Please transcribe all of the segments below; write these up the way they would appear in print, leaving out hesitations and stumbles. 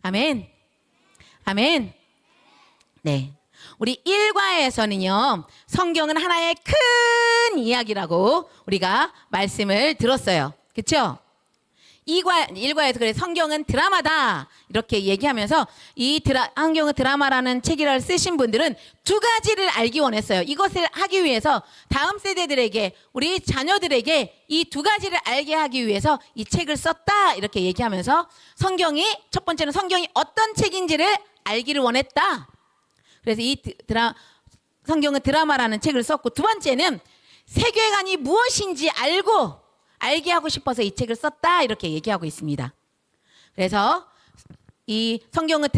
아멘. 아멘. 네. 우리 일과에서는요, 성경은 하나의 큰 이야기라고 우리가 말씀을 들었어요. 그렇죠? 일과에서 그래 성경은 드라마다 이렇게 얘기하면서 성경은 드라마라는 책이라 쓰신 분들은 두 가지를 알기 원했어요. 이것을 하기 위해서 다음 세대들에게, 우리 자녀들에게 이 두 가지를 알게 하기 위해서 이 책을 썼다 이렇게 얘기하면서 첫 번째는 성경이 어떤 책인지를 알기를 원했다. 그래서 성경은 드라마라는 책을 썼고, 두 번째는 세계관이 무엇인지 알게 하고 싶어서 이 책을 썼다 이렇게 얘기하고 있습니다. 그래서 이 성경은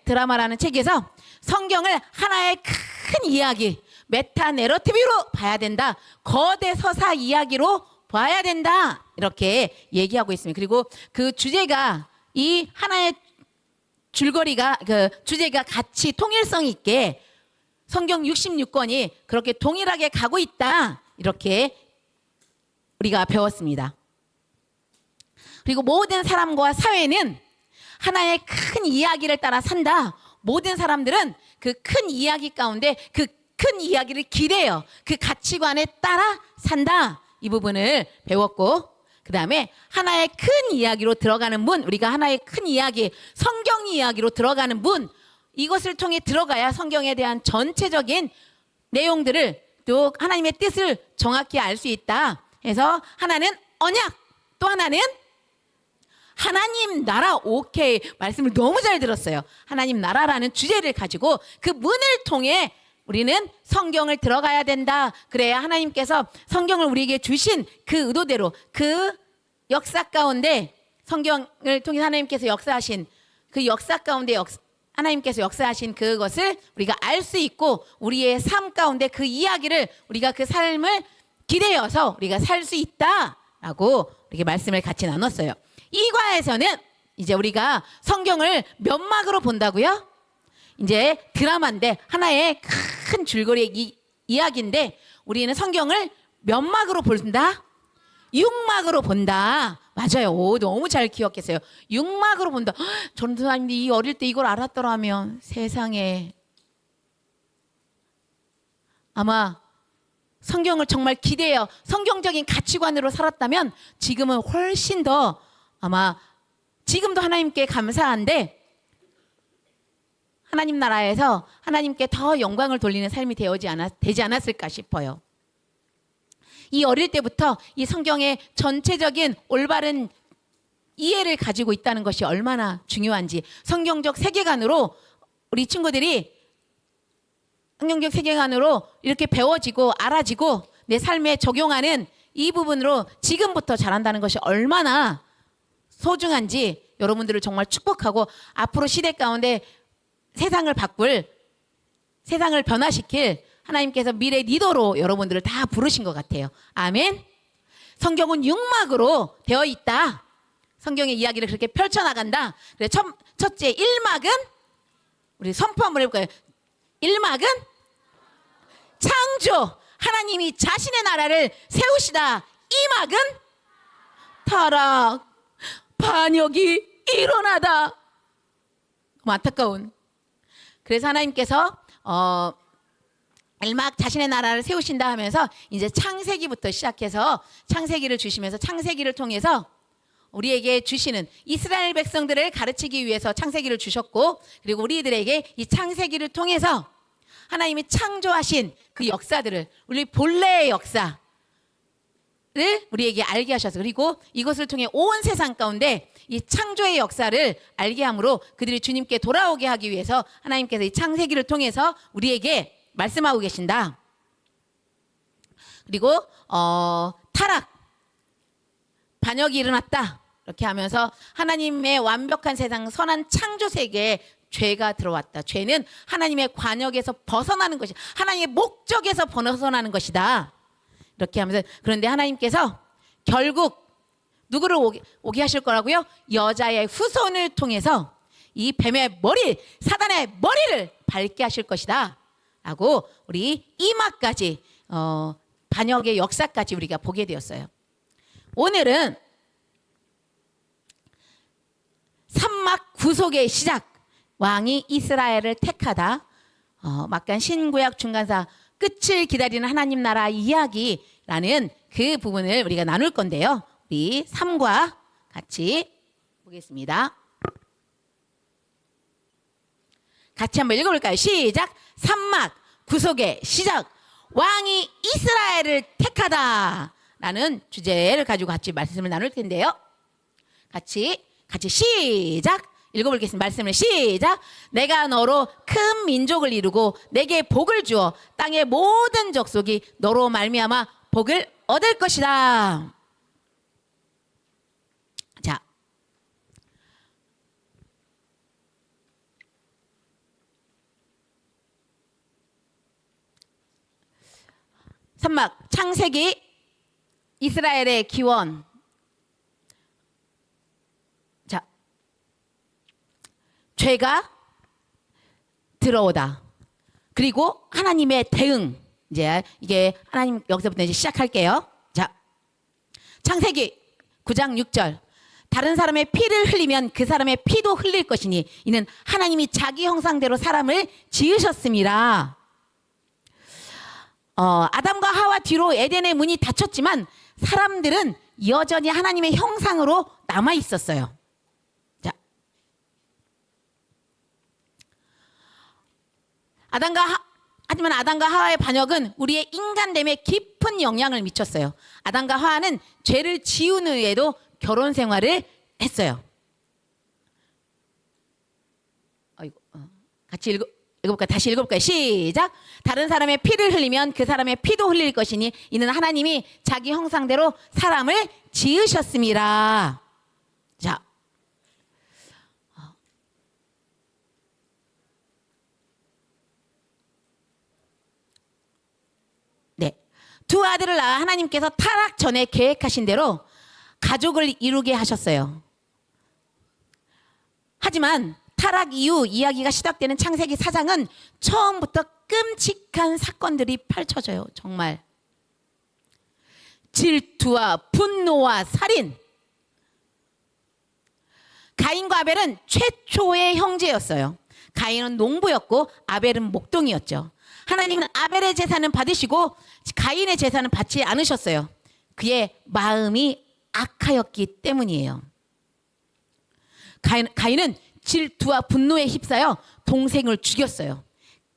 드라마라는 책에서 성경을 하나의 큰 이야기, 메타 내러티브로 봐야 된다. 거대 서사 이야기로 봐야 된다. 이렇게 얘기하고 있습니다. 그리고 그 주제가, 이 하나의 줄거리가, 그 주제가 같이 통일성 있게 성경 66권이 그렇게 동일하게 가고 있다. 이렇게 우리가 배웠습니다. 그리고 모든 사람과 사회는 하나의 큰 이야기를 따라 산다. 모든 사람들은 그 큰 이야기 가운데 그 큰 이야기를 기대요. 그 가치관에 따라 산다. 이 부분을 배웠고, 그 다음에 하나의 큰 이야기로 들어가는 문, 우리가 하나의 큰 이야기, 성경 이야기로 들어가는 문, 이것을 통해 들어가야 성경에 대한 전체적인 내용들을, 또 하나님의 뜻을 정확히 알 수 있다. 그래서 하나는 언약, 또 하나는 하나님 나라. 오케이, 말씀을 너무 잘 들었어요. 하나님 나라라는 주제를 가지고 그 문을 통해 우리는 성경을 들어가야 된다. 그래야 하나님께서 성경을 우리에게 주신 그 의도대로, 그 역사 가운데 성경을 통해 하나님께서 역사하신 그 역사 가운데 하나님께서 역사하신 그것을 우리가 알 수 있고, 우리의 삶 가운데 그 이야기를, 우리가 그 삶을 기대어서 우리가 살 수 있다라고 이렇게 말씀을 같이 나눴어요. 이 과에서는 이제 우리가 성경을 몇 막으로 본다고요? 이제 드라마인데 하나의 큰 줄거리의 이야기인데, 우리는 성경을 몇 막으로 본다? 6막으로 본다. 맞아요. 오, 너무 잘 기억했어요. 6막으로 본다. 전도사님이 이 어릴 때 이걸 알았더라면 세상에, 아마 성경을 정말 기대해요. 성경적인 가치관으로 살았다면 지금은 훨씬 더, 아마 지금도 하나님께 감사한데 하나님 나라에서 하나님께 더 영광을 돌리는 삶이 되지 않았을까 싶어요. 이 어릴 때부터 이 성경의 전체적인 올바른 이해를 가지고 있다는 것이 얼마나 중요한지, 성경적 세계관으로 우리 친구들이 성경적 세계관으로 이렇게 배워지고 알아지고 내 삶에 적용하는 이 부분으로 지금부터 잘한다는 것이 얼마나 소중한지 여러분들을 정말 축복하고, 앞으로 시대 가운데 세상을 변화시킬 하나님께서 미래 리더로 여러분들을 다 부르신 것 같아요. 아멘. 성경은 6막으로 되어 있다. 성경의 이야기를 그렇게 펼쳐나간다. 그래서 첫째 1막은 우리 선포 한번 해볼까요? 1막은 창조, 하나님이 자신의 나라를 세우시다. 2막은 타락, 반역이 일어나다. 너무 안타까운. 그래서 하나님께서 1막 자신의 나라를 세우신다 하면서 이제 창세기부터 시작해서 창세기를 주시면서, 창세기를 통해서 우리에게 주시는, 이스라엘 백성들을 가르치기 위해서 창세기를 주셨고, 그리고 우리들에게 이 창세기를 통해서 하나님이 창조하신 그 역사들을, 우리 본래의 역사를 우리에게 알게 하셔서, 그리고 이것을 통해 온 세상 가운데 이 창조의 역사를 알게 함으로 그들이 주님께 돌아오게 하기 위해서 하나님께서 이 창세기를 통해서 우리에게 말씀하고 계신다. 그리고 타락, 반역이 일어났다. 이렇게 하면서 하나님의 완벽한 세상, 선한 창조 세계에 죄가 들어왔다. 죄는 하나님의 관역에서 벗어나는 것이, 하나님의 목적에서 벗어나는 것이다. 이렇게 하면서, 그런데 하나님께서 결국 누구를 오게 하실 거라고요? 여자의 후손을 통해서 이 뱀의 머리, 사단의 머리를 밟게 하실 것이다 라고 우리 2막까지 반역의 역사까지 우리가 보게 되었어요. 오늘은 3막 구속의 시작. 왕이 이스라엘을 택하다. 막간 신구약 중간사 끝을 기다리는 하나님 나라 이야기라는 그 부분을 우리가 나눌 건데요. 우리 3과 같이 보겠습니다. 같이 한번 읽어볼까요? 시작. 삼막 구속의 시작. 왕이 이스라엘을 택하다 라는 주제를 가지고 같이 말씀을 나눌 텐데요. 같이 시작. 읽어보겠습니다. 말씀을 시작. 내가 너로 큰 민족을 이루고 내게 복을 주어 땅의 모든 족속이 너로 말미암아 복을 얻을 것이다. 자, 삼막 창세기 이스라엘의 기원. 자, 죄가 들어오다. 그리고 하나님의 대응. 이제 이게 하나님 여기서부터 이제 시작할게요. 자, 창세기 9장 6절. 다른 사람의 피를 흘리면 그 사람의 피도 흘릴 것이니 이는 하나님이 자기 형상대로 사람을 지으셨습니다. 아담과 하와 뒤로 에덴의 문이 닫혔지만 사람들은 여전히 하나님의 형상으로 남아 있었어요. 자, 하지만 아담과 하와의 반역은 우리의 인간됨에 깊은 영향을 미쳤어요. 아담과 하와는 죄를 지은 후에도 결혼 생활을 했어요. 같이 읽어볼까요? 다시 읽어볼까요? 시작. 다른 사람의 피를 흘리면 그 사람의 피도 흘릴 것이니 이는 하나님이 자기 형상대로 사람을 지으셨습니다. 자, 네, 두 아들을 낳아 하나님께서 타락 전에 계획하신 대로 가족을 이루게 하셨어요. 하지만 타락 이후 이야기가 시작되는 창세기 4장은 처음부터 끔찍한 사건들이 펼쳐져요. 정말 질투와 분노와 살인. 가인과 아벨은 최초의 형제였어요. 가인은 농부였고 아벨은 목동이었죠. 하나님은 아벨의 제사는 받으시고 가인의 제사는 받지 않으셨어요. 그의 마음이 악하였기 때문이에요. 가인은 질투와 분노에 휩싸여 동생을 죽였어요.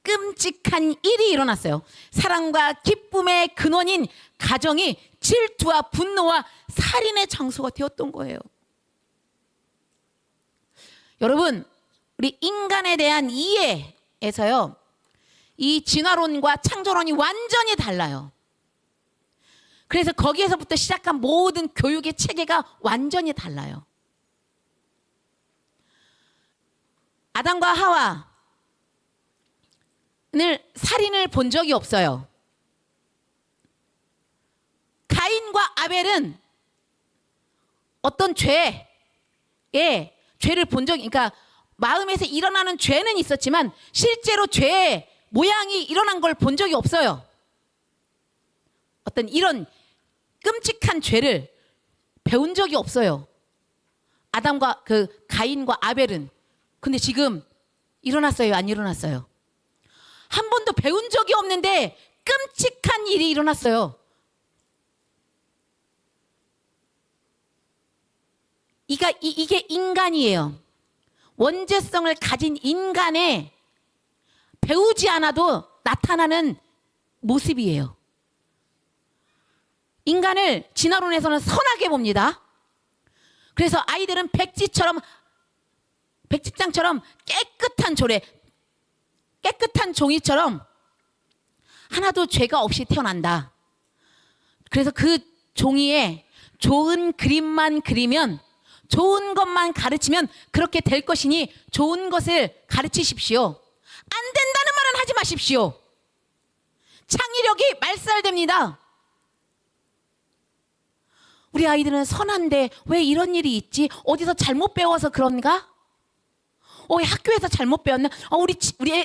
끔찍한 일이 일어났어요. 사랑과 기쁨의 근원인 가정이 질투와 분노와 살인의 장소가 되었던 거예요. 여러분, 우리 인간에 대한 이해에서요, 이 진화론과 창조론이 완전히 달라요. 그래서 거기에서부터 시작한 모든 교육의 체계가 완전히 달라요. 아담과 하와는 살인을 본 적이 없어요. 가인과 아벨은 어떤 죄를 본 적이, 그러니까 마음에서 일어나는 죄는 있었지만 실제로 죄의 모양이 일어난 걸 본 적이 없어요. 어떤 이런 끔찍한 죄를 배운 적이 없어요. 아담과 가인과 아벨은. 근데 지금 일어났어요? 안 일어났어요? 한 번도 배운 적이 없는데 끔찍한 일이 일어났어요. 이게 인간이에요. 원죄성을 가진 인간의 배우지 않아도 나타나는 모습이에요. 인간을 진화론에서는 선하게 봅니다. 그래서 아이들은 백지장처럼 깨끗한 종이처럼 하나도 죄가 없이 태어난다. 그래서 그 종이에 좋은 그림만 그리면, 좋은 것만 가르치면 그렇게 될 것이니 좋은 것을 가르치십시오. 안 된다는 말은 하지 마십시오. 창의력이 말살됩니다. 우리 아이들은 선한데 왜 이런 일이 있지? 어디서 잘못 배워서 그런가? 학교에서 잘못 배웠나?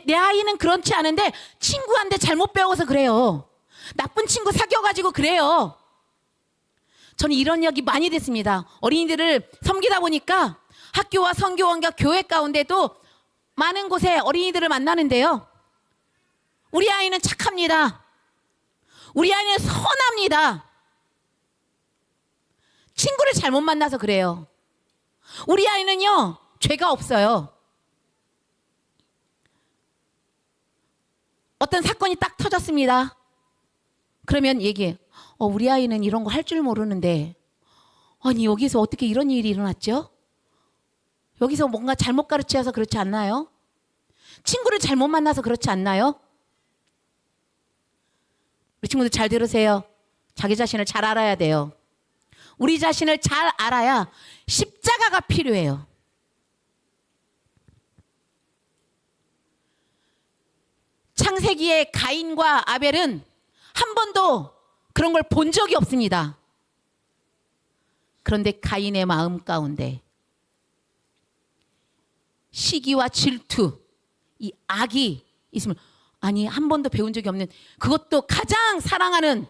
내 아이는 그렇지 않은데 친구한테 잘못 배워서 그래요. 나쁜 친구 사귀어가지고 그래요. 저는 이런 이야기 많이 듣습니다. 어린이들을 섬기다 보니까 학교와 성교원과 교회 가운데도 많은 곳에 어린이들을 만나는데요. 우리 아이는 착합니다. 우리 아이는 선합니다. 친구를 잘못 만나서 그래요. 우리 아이는요, 죄가 없어요. 어떤 사건이 딱 터졌습니다. 그러면 얘기해. 우리 아이는 이런 거 할 줄 모르는데, 아니, 여기서 어떻게 이런 일이 일어났죠? 여기서 뭔가 잘못 가르쳐서 그렇지 않나요? 친구를 잘못 만나서 그렇지 않나요? 우리 친구들 잘 들으세요. 자기 자신을 잘 알아야 돼요. 우리 자신을 잘 알아야 십자가가 필요해요. 창세기의 가인과 아벨은 한 번도 그런 걸 본 적이 없습니다. 그런데 가인의 마음 가운데 시기와 질투, 이 악이 있으면, 아니, 한 번도 배운 적이 없는, 그것도 가장 사랑하는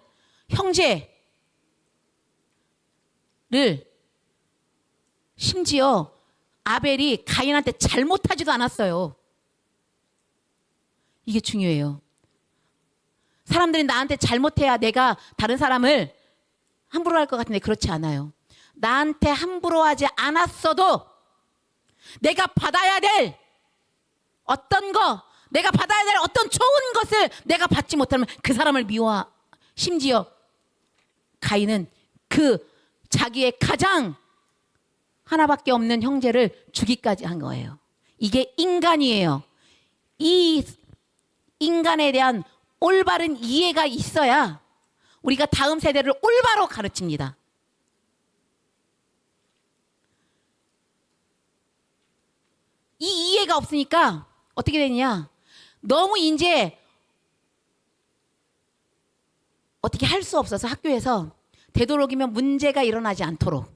형제를, 심지어 아벨이 가인한테 잘못하지도 않았어요. 이게 중요해요. 사람들이 나한테 잘못해야 내가 다른 사람을 함부로 할 것 같은데 그렇지 않아요. 나한테 함부로 하지 않았어도 내가 받아야 될 어떤 거, 내가 받아야 될 어떤 좋은 것을 내가 받지 못하면 그 사람을 미워하. 심지어 가인은 그 자기의 가장 하나밖에 없는 형제를 죽이까지 한 거예요. 이게 인간이에요. 이 인간에 대한 올바른 이해가 있어야 우리가 다음 세대를 올바로 가르칩니다. 이 이해가 없으니까 어떻게 되느냐? 너무 이제 어떻게 할 수 없어서 학교에서 되도록이면 문제가 일어나지 않도록,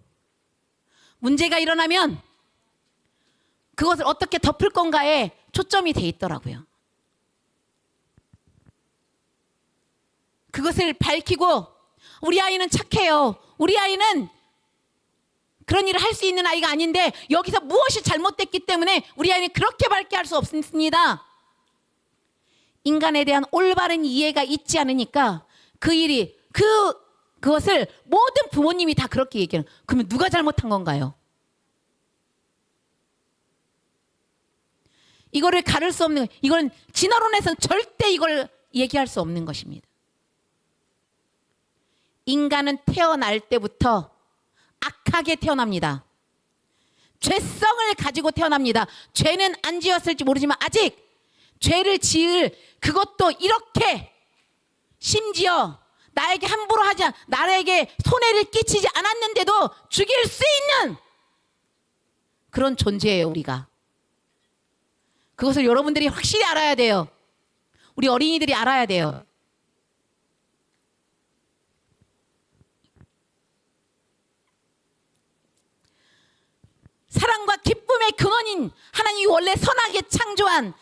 문제가 일어나면 그것을 어떻게 덮을 건가에 초점이 돼 있더라고요. 그것을 밝히고, 우리 아이는 착해요. 우리 아이는 그런 일을 할 수 있는 아이가 아닌데 여기서 무엇이 잘못됐기 때문에 우리 아이는 그렇게 밝게 할 수 없습니다. 인간에 대한 올바른 이해가 있지 않으니까 그 일이, 그것을 모든 부모님이 다 그렇게 얘기해요. 그러면 누가 잘못한 건가요? 이거를 가를 수 없는, 이건 진화론에서는 절대 이걸 얘기할 수 없는 것입니다. 인간은 태어날 때부터 악하게 태어납니다. 죄성을 가지고 태어납니다. 죄는 안 지었을지 모르지만 아직 죄를 지을 그것도 이렇게, 심지어 나에게 함부로 하지 않, 나에게 손해를 끼치지 않았는데도 죽일 수 있는 그런 존재예요, 우리가. 그것을 여러분들이 확실히 알아야 돼요. 우리 어린이들이 알아야 돼요. 사랑과 기쁨의 근원인 하나님이 원래 선하게 창조한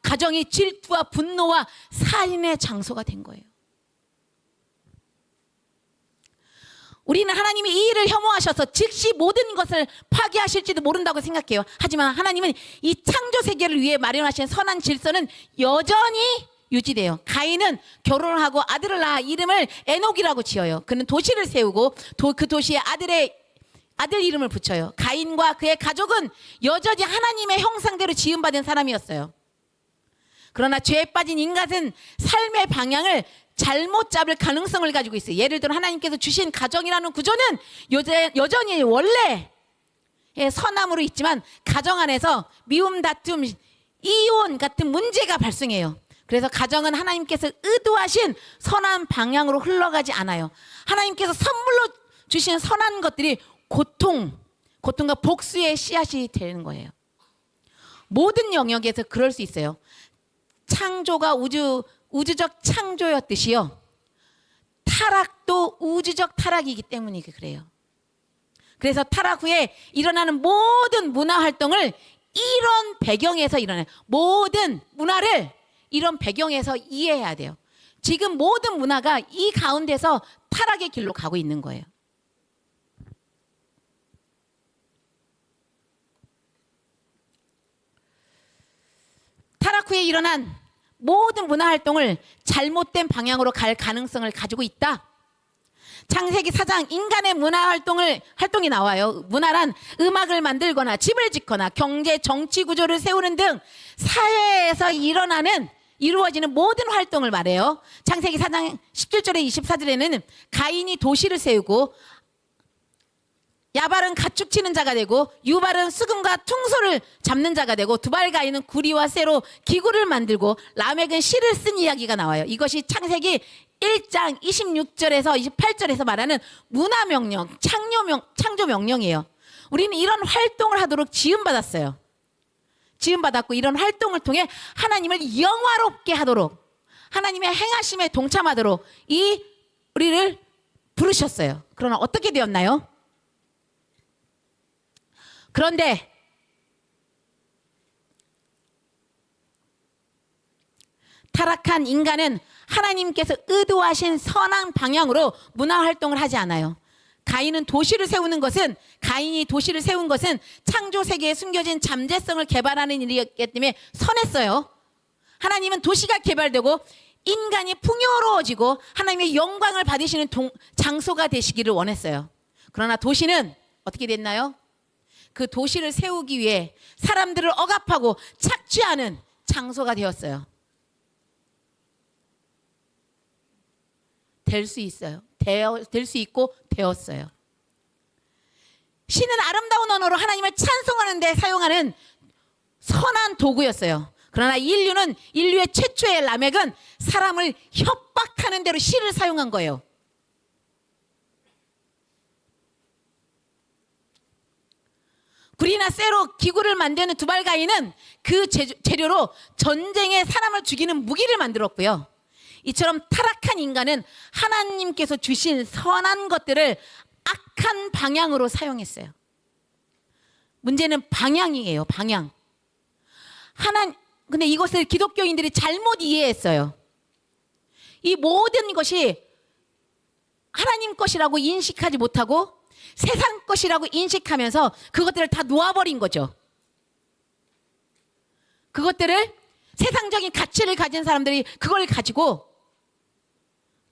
가정이 질투와 분노와 살인의 장소가 된 거예요. 우리는 하나님이 이 일을 혐오하셔서 즉시 모든 것을 파괴하실지도 모른다고 생각해요. 하지만 하나님은 이 창조 세계를 위해 마련하신 선한 질서는 여전히 유지돼요. 가인은 결혼을 하고 아들을 낳아 이름을 에녹이라고 지어요. 그는 도시를 세우고 그 도시에 아들 이름을 붙여요. 가인과 그의 가족은 여전히 하나님의 형상대로 지음받은 사람이었어요. 그러나 죄에 빠진 인간은 삶의 방향을 잘못 잡을 가능성을 가지고 있어요. 예를 들어 하나님께서 주신 가정이라는 구조는 여전히 원래 선함으로 있지만 가정 안에서 미움, 다툼, 이혼 같은 문제가 발생해요. 그래서 가정은 하나님께서 의도하신 선한 방향으로 흘러가지 않아요. 하나님께서 선물로 주신 선한 것들이 고통과 복수의 씨앗이 되는 거예요. 모든 영역에서 그럴 수 있어요. 창조가 우주적 창조였듯이요, 타락도 우주적 타락이기 때문에 그래요. 그래서 타락 후에 일어나는 모든 문화 활동을 이런 배경에서 일어나요. 모든 문화를 이런 배경에서 이해해야 돼요. 지금 모든 문화가 이 가운데서 타락의 길로 가고 있는 거예요. 타락 후에 일어난 모든 문화 활동을 잘못된 방향으로 갈 가능성을 가지고 있다. 창세기 4장 인간의 활동이 나와요. 문화란 음악을 만들거나 집을 짓거나 경제, 정치 구조를 세우는 등 사회에서 이루어지는 모든 활동을 말해요. 창세기 4장 17절에 24절에는 가인이 도시를 세우고 야발은 가축 치는 자가 되고 유발은 수금과 퉁소를 잡는 자가 되고 두발 가인은 구리와 쇠로 기구를 만들고 라멕은 실을 쓴 이야기가 나와요. 이것이 창세기 1장 26절에서 28절에서 말하는 문화명령, 창조명령이에요. 우리는 이런 활동을 하도록 지음받았어요. 지음받았고 이런 활동을 통해 하나님을 영화롭게 하도록, 하나님의 행하심에 동참하도록 우리를 부르셨어요. 그러나 어떻게 되었나요? 그런데 타락한 인간은 하나님께서 의도하신 선한 방향으로 문화활동을 하지 않아요. 가인이 도시를 세운 것은 창조 세계에 숨겨진 잠재성을 개발하는 일이었기 때문에 선했어요. 하나님은 도시가 개발되고 인간이 풍요로워지고 하나님의 영광을 받으시는 장소가 되시기를 원했어요. 그러나 도시는 어떻게 됐나요? 그 도시를 세우기 위해 사람들을 억압하고 착취하는 장소가 되었어요. 될 수 있어요. 될 수 있고 되었어요. 신은 아름다운 언어로 하나님을 찬송하는 데 사용하는 선한 도구였어요. 그러나 인류의 최초의 라멕은 사람을 협박하는 대로 시를 사용한 거예요. 구리나 쇠로 기구를 만드는 두발 가인은 그 재료로 전쟁에 사람을 죽이는 무기를 만들었고요. 이처럼 타락한 인간은 하나님께서 주신 선한 것들을 악한 방향으로 사용했어요. 문제는 방향이에요. 방향. 근데 이것을 기독교인들이 잘못 이해했어요. 이 모든 것이 하나님 것이라고 인식하지 못하고 세상 것이라고 인식하면서 그것들을 다 놓아버린 거죠. 그것들을 세상적인 가치를 가진 사람들이 그걸 가지고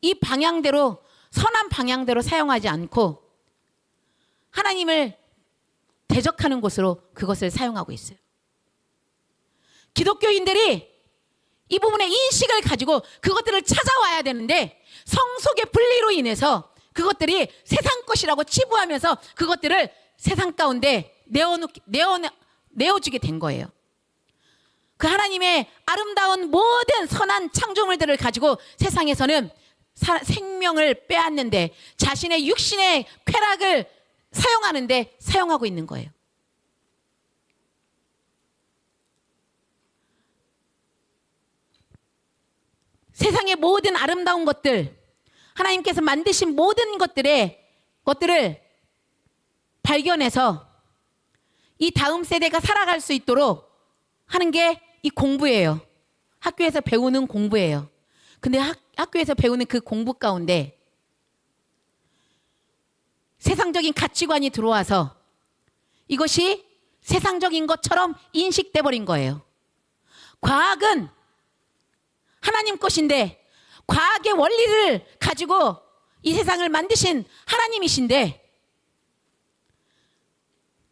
이 방향대로, 선한 방향대로 사용하지 않고 하나님을 대적하는 곳으로 그것을 사용하고 있어요. 기독교인들이 이 부분의 인식을 가지고 그것들을 찾아와야 되는데 성속의 분리로 인해서 그것들이 세상 것이라고 치부하면서 그것들을 세상 가운데 내어주게 된 거예요. 그 하나님의 아름다운 모든 선한 창조물들을 가지고 세상에서는 생명을 빼앗는데 자신의 육신의 쾌락을 사용하는데 사용하고 있는 거예요. 세상의 모든 아름다운 것들, 하나님께서 만드신 모든 것들을 발견해서 이 다음 세대가 살아갈 수 있도록 하는 게 이 공부예요. 학교에서 배우는 공부예요. 근데 학교에서 배우는 그 공부 가운데 세상적인 가치관이 들어와서 이것이 세상적인 것처럼 인식돼 버린 거예요. 과학은 하나님 것인데 과학의 원리를 가지고 이 세상을 만드신 하나님이신데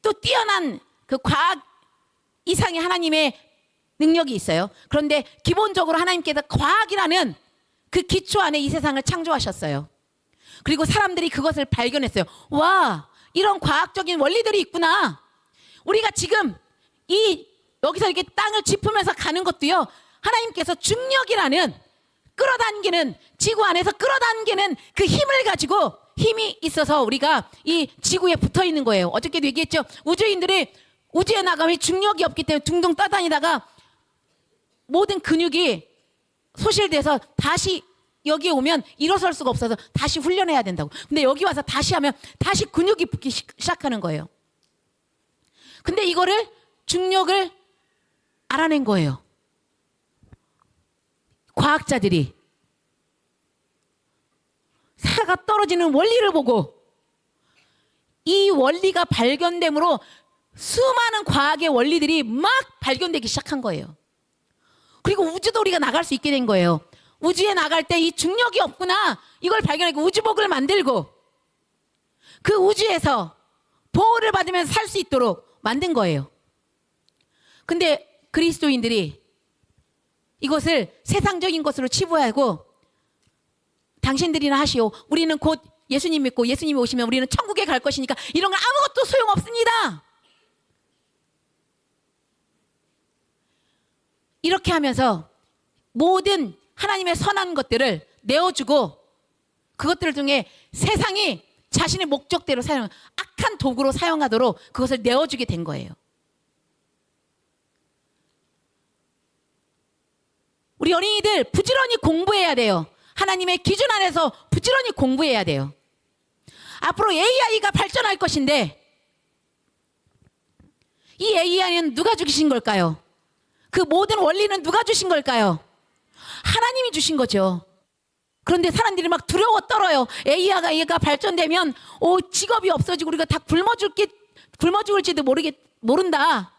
또 뛰어난 그 과학 이상의 하나님의 능력이 있어요. 그런데 기본적으로 하나님께서 과학이라는 그 기초 안에 이 세상을 창조하셨어요. 그리고 사람들이 그것을 발견했어요. 와, 이런 과학적인 원리들이 있구나. 우리가 지금 여기서 이렇게 땅을 짚으면서 가는 것도요, 하나님께서 중력이라는 끌어당기는, 지구 안에서 끌어당기는 그 힘을 가지고 힘이 있어서 우리가 이 지구에 붙어 있는 거예요. 어저께도 얘기했죠. 우주인들이 우주에 나가면 중력이 없기 때문에 둥둥 떠다니다가 모든 근육이 소실돼서 다시 여기에 오면 일어설 수가 없어서 다시 훈련해야 된다고. 근데 여기 와서 다시 하면 다시 근육이 붙기 시작하는 거예요. 근데 이거를 중력을 알아낸 거예요. 과학자들이 사가 떨어지는 원리를 보고 이 원리가 발견됨으로 수많은 과학의 원리들이 막 발견되기 시작한 거예요. 그리고 우주도 우리가 나갈 수 있게 된 거예요. 우주에 나갈 때 이 중력이 없구나 이걸 발견하고 우주복을 만들고 그 우주에서 보호를 받으면서 살 수 있도록 만든 거예요. 근데 그리스도인들이 이것을 세상적인 것으로 치부하고 당신들이나 하시오. 우리는 곧 예수님 믿고 예수님이 오시면 우리는 천국에 갈 것이니까 이런 건 아무것도 소용없습니다. 이렇게 하면서 모든 하나님의 선한 것들을 내어주고 그것들을 통해 세상이 자신의 목적대로 악한 도구로 사용하도록 그것을 내어주게 된 거예요. 우리 어린이들 부지런히 공부해야 돼요. 하나님의 기준 안에서 부지런히 공부해야 돼요. 앞으로 AI가 발전할 것인데 이 AI는 누가 주신 걸까요? 그 모든 원리는 누가 주신 걸까요? 하나님이 주신 거죠. 그런데 사람들이 막 두려워 떨어요. AI가 발전되면 직업이 없어지고 우리가 다 굶어 죽을지도 모른다.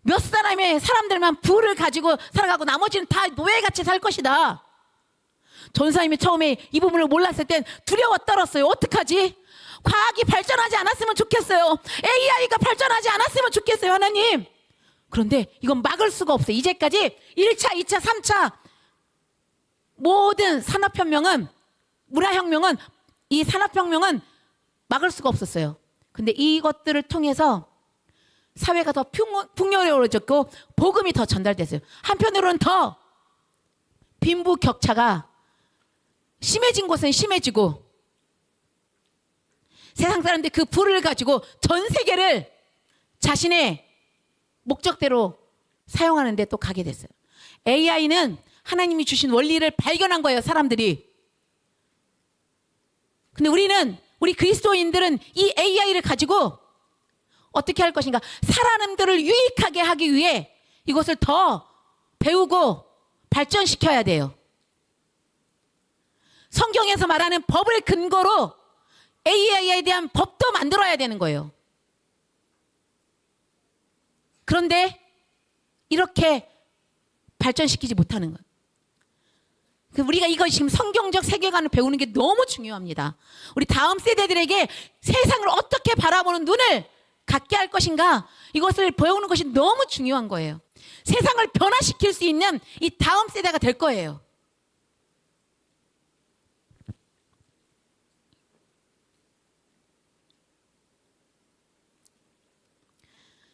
몇 사람의 사람들만 부를 가지고 살아가고 나머지는 다 노예같이 살 것이다. 전사님이 처음에 이 부분을 몰랐을 땐 두려워 떨었어요. 어떡하지? 과학이 발전하지 않았으면 좋겠어요. AI가 발전하지 않았으면 좋겠어요. 하나님. 그런데 이건 막을 수가 없어요. 이제까지 1차, 2차, 3차 모든 산업혁명은 문화혁명은 이 산업혁명은 막을 수가 없었어요. 근데 이것들을 통해서 사회가 더 풍요로워졌고 복음이 더 전달됐어요. 한편으로는 더 빈부격차가 심해진 곳은 심해지고 세상 사람들이 그 부를 가지고 전 세계를 자신의 목적대로 사용하는 데 또 가게 됐어요. AI는 하나님이 주신 원리를 발견한 거예요. 사람들이. 근데 우리 그리스도인들은 이 AI를 가지고 어떻게 할 것인가? 사람들을 유익하게 하기 위해 이것을 더 배우고 발전시켜야 돼요. 성경에서 말하는 법을 근거로 AI에 대한 법도 만들어야 되는 거예요. 그런데 이렇게 발전시키지 못하는 거예요. 우리가 이거 지금 성경적 세계관을 배우는 게 너무 중요합니다. 우리 다음 세대들에게 세상을 어떻게 바라보는 눈을 갖게 할 것인가 이것을 배우는 것이 너무 중요한 거예요. 세상을 변화시킬 수 있는 이 다음 세대가 될 거예요.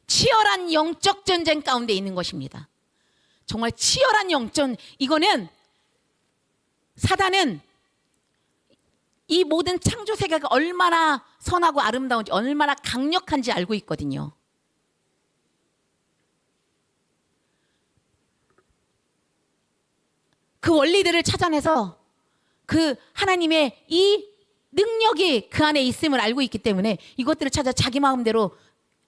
치열한 영적 전쟁 가운데 있는 것입니다. 정말 치열한 영적, 이거는 사단은 이 모든 창조 세계가 얼마나 선하고 아름다운지 얼마나 강력한지 알고 있거든요. 그 원리들을 찾아내서 그 하나님의 이 능력이 그 안에 있음을 알고 있기 때문에 이것들을 찾아 자기 마음대로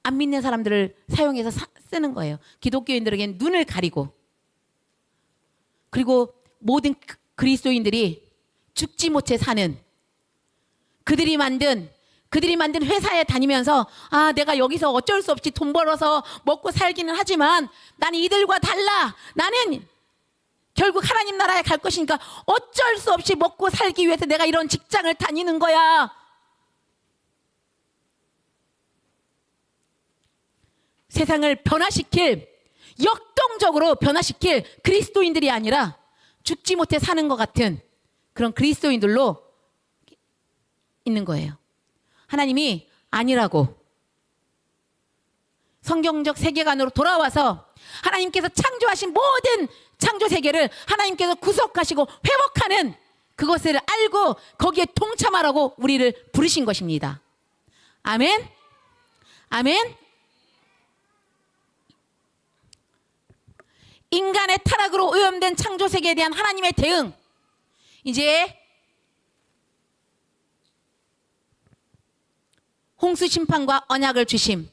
안 믿는 사람들을 사용해서 쓰는 거예요. 기독교인들에게는 눈을 가리고 그리고 모든 그리스도인들이 죽지 못해 사는 그들이 만든 회사에 다니면서 내가 여기서 어쩔 수 없이 돈 벌어서 먹고 살기는 하지만 나는 이들과 달라. 나는 결국 하나님 나라에 갈 것이니까 어쩔 수 없이 먹고 살기 위해서 내가 이런 직장을 다니는 거야. 세상을 변화시킬, 역동적으로 변화시킬 그리스도인들이 아니라 죽지 못해 사는 것 같은 그런 그리스도인들로 있는 거예요. 하나님이 아니라고 성경적 세계관으로 돌아와서 하나님께서 창조하신 모든 창조 세계를 하나님께서 구속하시고 회복하는 그것을 알고 거기에 동참하라고 우리를 부르신 것입니다. 아멘. 아멘. 인간의 타락으로 오염된 창조 세계에 대한 하나님의 대응. 이제 홍수 심판과 언약을 주심.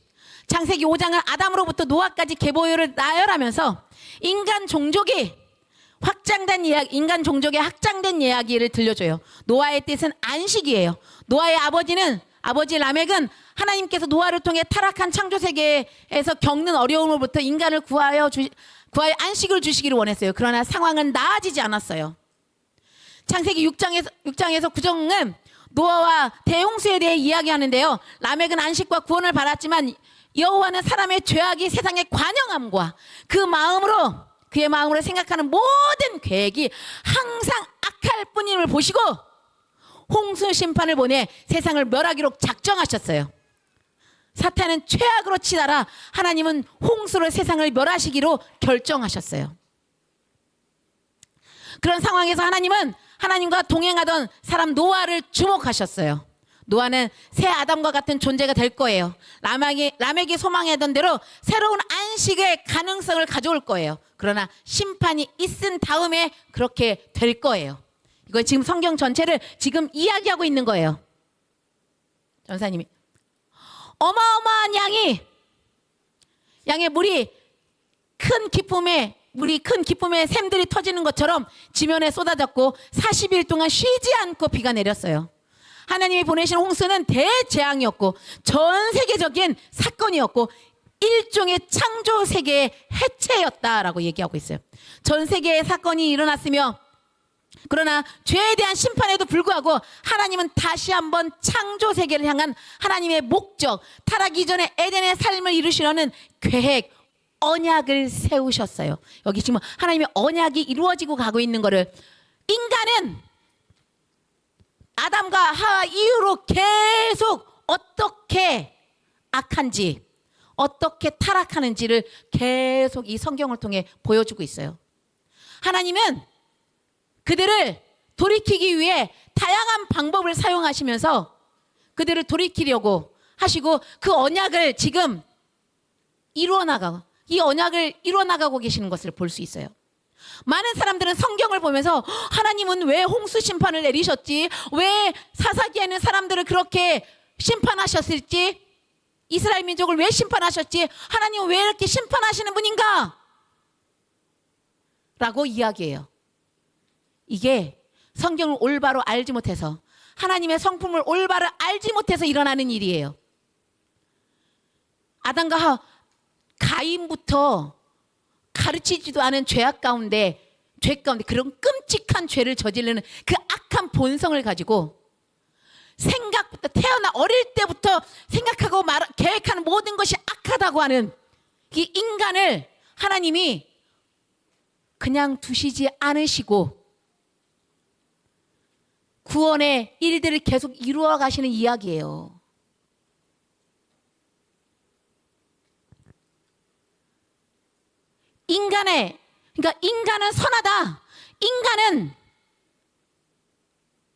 창세기 5장은 아담으로부터 노아까지 계보를 나열하면서 인간 종족의 확장된 이야기를 들려줘요. 노아의 뜻은 안식이에요. 노아의 아버지는 아버지 라멕은 하나님께서 노아를 통해 타락한 창조 세계에서 겪는 어려움으로부터 인간을 구하여 안식을 주시기를 원했어요. 그러나 상황은 나아지지 않았어요. 창세기 6장에서 9장은 노아와 대홍수에 대해 이야기하는데요. 라멕은 안식과 구원을 받았지만 여호와는 사람의 죄악이 세상의 관영함과 그의 마음으로 생각하는 모든 계획이 항상 악할 뿐임을 보시고 홍수 심판을 보내 세상을 멸하기로 작정하셨어요. 사탄은 최악으로 치달아 하나님은 홍수로 세상을 멸하시기로 결정하셨어요. 그런 상황에서 하나님은 하나님과 동행하던 사람 노아를 주목하셨어요. 노아는 새 아담과 같은 존재가 될 거예요. 라멕이 소망하던 대로 새로운 안식의 가능성을 가져올 거예요. 그러나 심판이 있은 다음에 그렇게 될 거예요. 이건 지금 성경 전체를 지금 이야기하고 있는 거예요. 전사님이 어마어마한 양의 물이 큰 기쁨에 샘들이 터지는 것처럼 지면에 쏟아졌고 40일 동안 쉬지 않고 비가 내렸어요. 하나님이 보내신 홍수는 대재앙이었고 전 세계적인 사건이었고 일종의 창조 세계의 해체였다라고 얘기하고 있어요. 전 세계의 사건이 일어났으며 그러나 죄에 대한 심판에도 불구하고 하나님은 다시 한번 창조 세계를 향한 하나님의 목적, 타락 이전의 에덴의 삶을 이루시려는 계획, 언약을 세우셨어요. 여기 지금 하나님의 언약이 이루어지고 가고 있는 거를 인간은 아담과 하와 이후로 계속 어떻게 악한지, 어떻게 타락하는지를 계속 이 성경을 통해 보여주고 있어요. 하나님은 그들을 돌이키기 위해 다양한 방법을 사용하시면서 그들을 돌이키려고 하시고 그 언약을 지금 이 언약을 이루어나가고 계시는 것을 볼 수 있어요. 많은 사람들은 성경을 보면서 하나님은 왜 홍수 심판을 내리셨지? 왜 사사기에는 사람들을 그렇게 심판하셨을지? 이스라엘 민족을 왜 심판하셨지? 하나님은 왜 이렇게 심판하시는 분인가? 라고 이야기해요. 이게 성경을 올바로 알지 못해서 하나님의 성품을 올바로 알지 못해서 일어나는 일이에요. 아담과 가인부터 가르치지도 않은 죄 가운데 그런 끔찍한 죄를 저지르는 그 악한 본성을 가지고 생각부터 어릴 때부터 생각하고 계획하는 모든 것이 악하다고 하는 이 인간을 하나님이 그냥 두시지 않으시고 구원의 일들을 계속 이루어 가시는 이야기예요. 그러니까 인간은 선하다. 인간은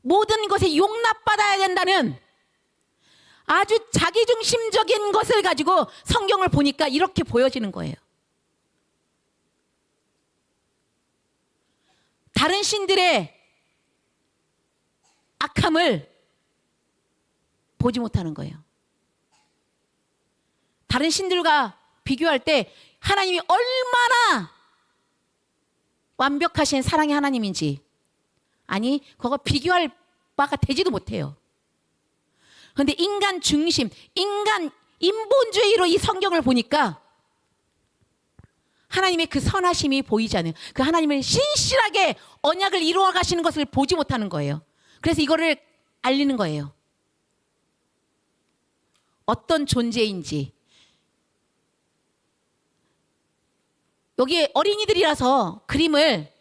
모든 것에 용납받아야 된다는 아주 자기중심적인 것을 가지고 성경을 보니까 이렇게 보여지는 거예요. 다른 신들의 악함을 보지 못하는 거예요. 다른 신들과 비교할 때 하나님이 얼마나 완벽하신 사랑의 하나님인지 그거 비교할 바가 되지도 못해요. 그런데 인간 중심, 인본주의로 이 성경을 보니까 하나님의 그 선하심이 보이지 않아요. 그 하나님을 신실하게 언약을 이루어 가시는 것을 보지 못하는 거예요. 그래서 이거를 알리는 거예요. 어떤 존재인지. 여기 어린이들이라서 그림을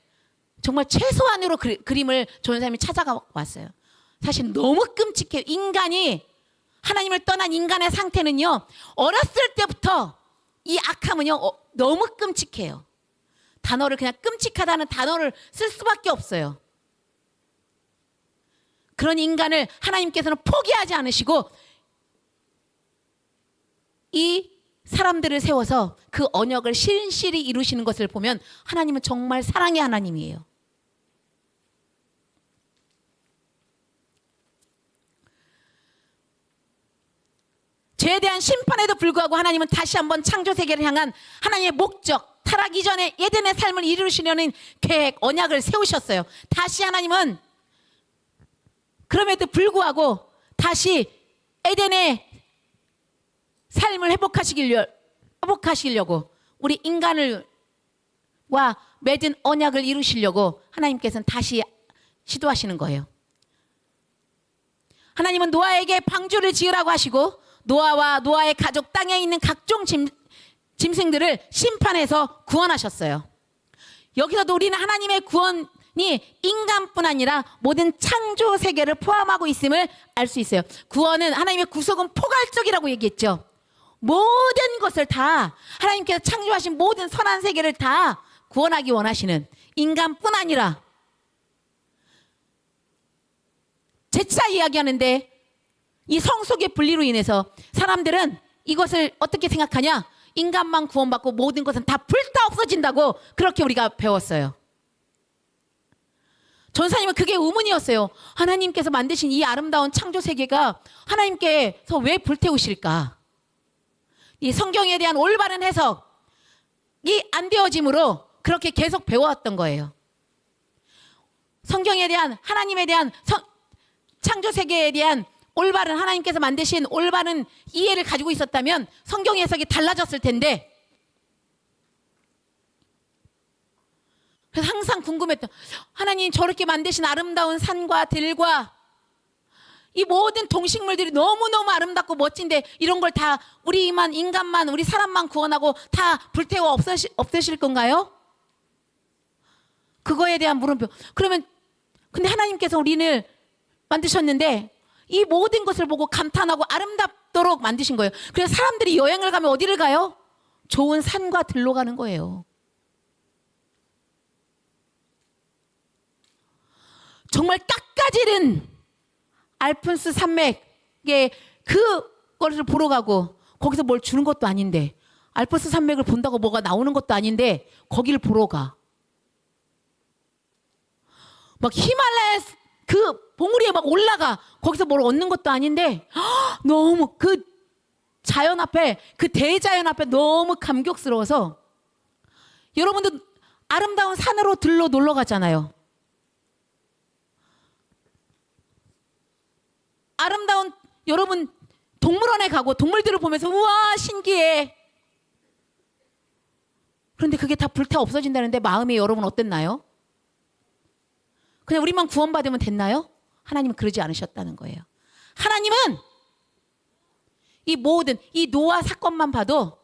정말 최소한으로 그림을 조연사님이 찾아가 왔어요. 사실 너무 끔찍해요. 하나님을 떠난 인간의 상태는요, 어렸을 때부터 이 악함은요, 너무 끔찍해요. 그냥 끔찍하다는 단어를 쓸 수밖에 없어요. 그런 인간을 하나님께서는 포기하지 않으시고 이 사람들을 세워서 그 언약을 신실히 이루시는 것을 보면 하나님은 정말 사랑의 하나님이에요. 죄에 대한 심판에도 불구하고 하나님은 다시 한번 창조 세계를 향한 하나님의 목적, 타락 이전에 에덴의 삶을 이루시려는 계획, 언약을 세우셨어요. 다시 하나님은 그럼에도 불구하고 다시 에덴의 삶을 회복하시려고 우리 인간을 와 맺은 언약을 이루시려고 하나님께서는 다시 시도하시는 거예요. 하나님은 노아에게 방주를 지으라고 하시고 노아와 노아의 가족 땅에 있는 각종 짐승들을 심판해서 구원하셨어요. 여기서도 우리는 하나님의 구원이 인간뿐 아니라 모든 창조 세계를 포함하고 있음을 알 수 있어요. 구원은 하나님의 구속은 포괄적이라고 얘기했죠. 모든 것을 다 하나님께서 창조하신 모든 선한 세계를 다 구원하기 원하시는 인간뿐 아니라 재차 이야기하는데 이 성속의 분리로 인해서 사람들은 이것을 어떻게 생각하냐? 인간만 구원받고 모든 것은 다 불타 없어진다고 그렇게 우리가 배웠어요. 전사님은 그게 의문이었어요. 하나님께서 만드신 이 아름다운 창조 세계가 하나님께서 왜 불태우실까? 이 성경에 대한 올바른 해석이 안 되어짐으로 그렇게 계속 배워왔던 거예요. 성경에 대한 하나님에 대한 창조 세계에 대한 올바른 하나님께서 만드신 올바른 이해를 가지고 있었다면 성경 해석이 달라졌을 텐데 그래서 항상 궁금했던 하나님 저렇게 만드신 아름다운 산과 들과 이 모든 동식물들이 너무너무 아름답고 멋진데 이런 걸 다 우리만 인간만 우리 사람만 구원하고 다 불태워 없애실 건가요? 그거에 대한 물음표. 그러면 근데 하나님께서 우리를 만드셨는데 이 모든 것을 보고 감탄하고 아름답도록 만드신 거예요. 그래서 사람들이 여행을 가면 어디를 가요? 좋은 산과 들로 가는 거예요. 정말 깎아지른 알프스 산맥에 그것을 보러 가고 거기서 뭘 주는 것도 아닌데 알프스 산맥을 본다고 뭐가 나오는 것도 아닌데 거기를 보러 가. 막 히말라야 그 봉우리에 막 올라가. 거기서 뭘 얻는 것도 아닌데 너무 그 자연 앞에 그 대자연 앞에 너무 감격스러워서 여러분도 아름다운 산으로 들러 놀러 가잖아요. 아름다운 여러분 동물원에 가고 동물들을 보면서 우와 신기해. 그런데 그게 다 불타 없어진다는데 마음이 여러분 어땠나요? 그냥 우리만 구원받으면 됐나요? 하나님은 그러지 않으셨다는 거예요. 하나님은 이 모든 이 노아 사건만 봐도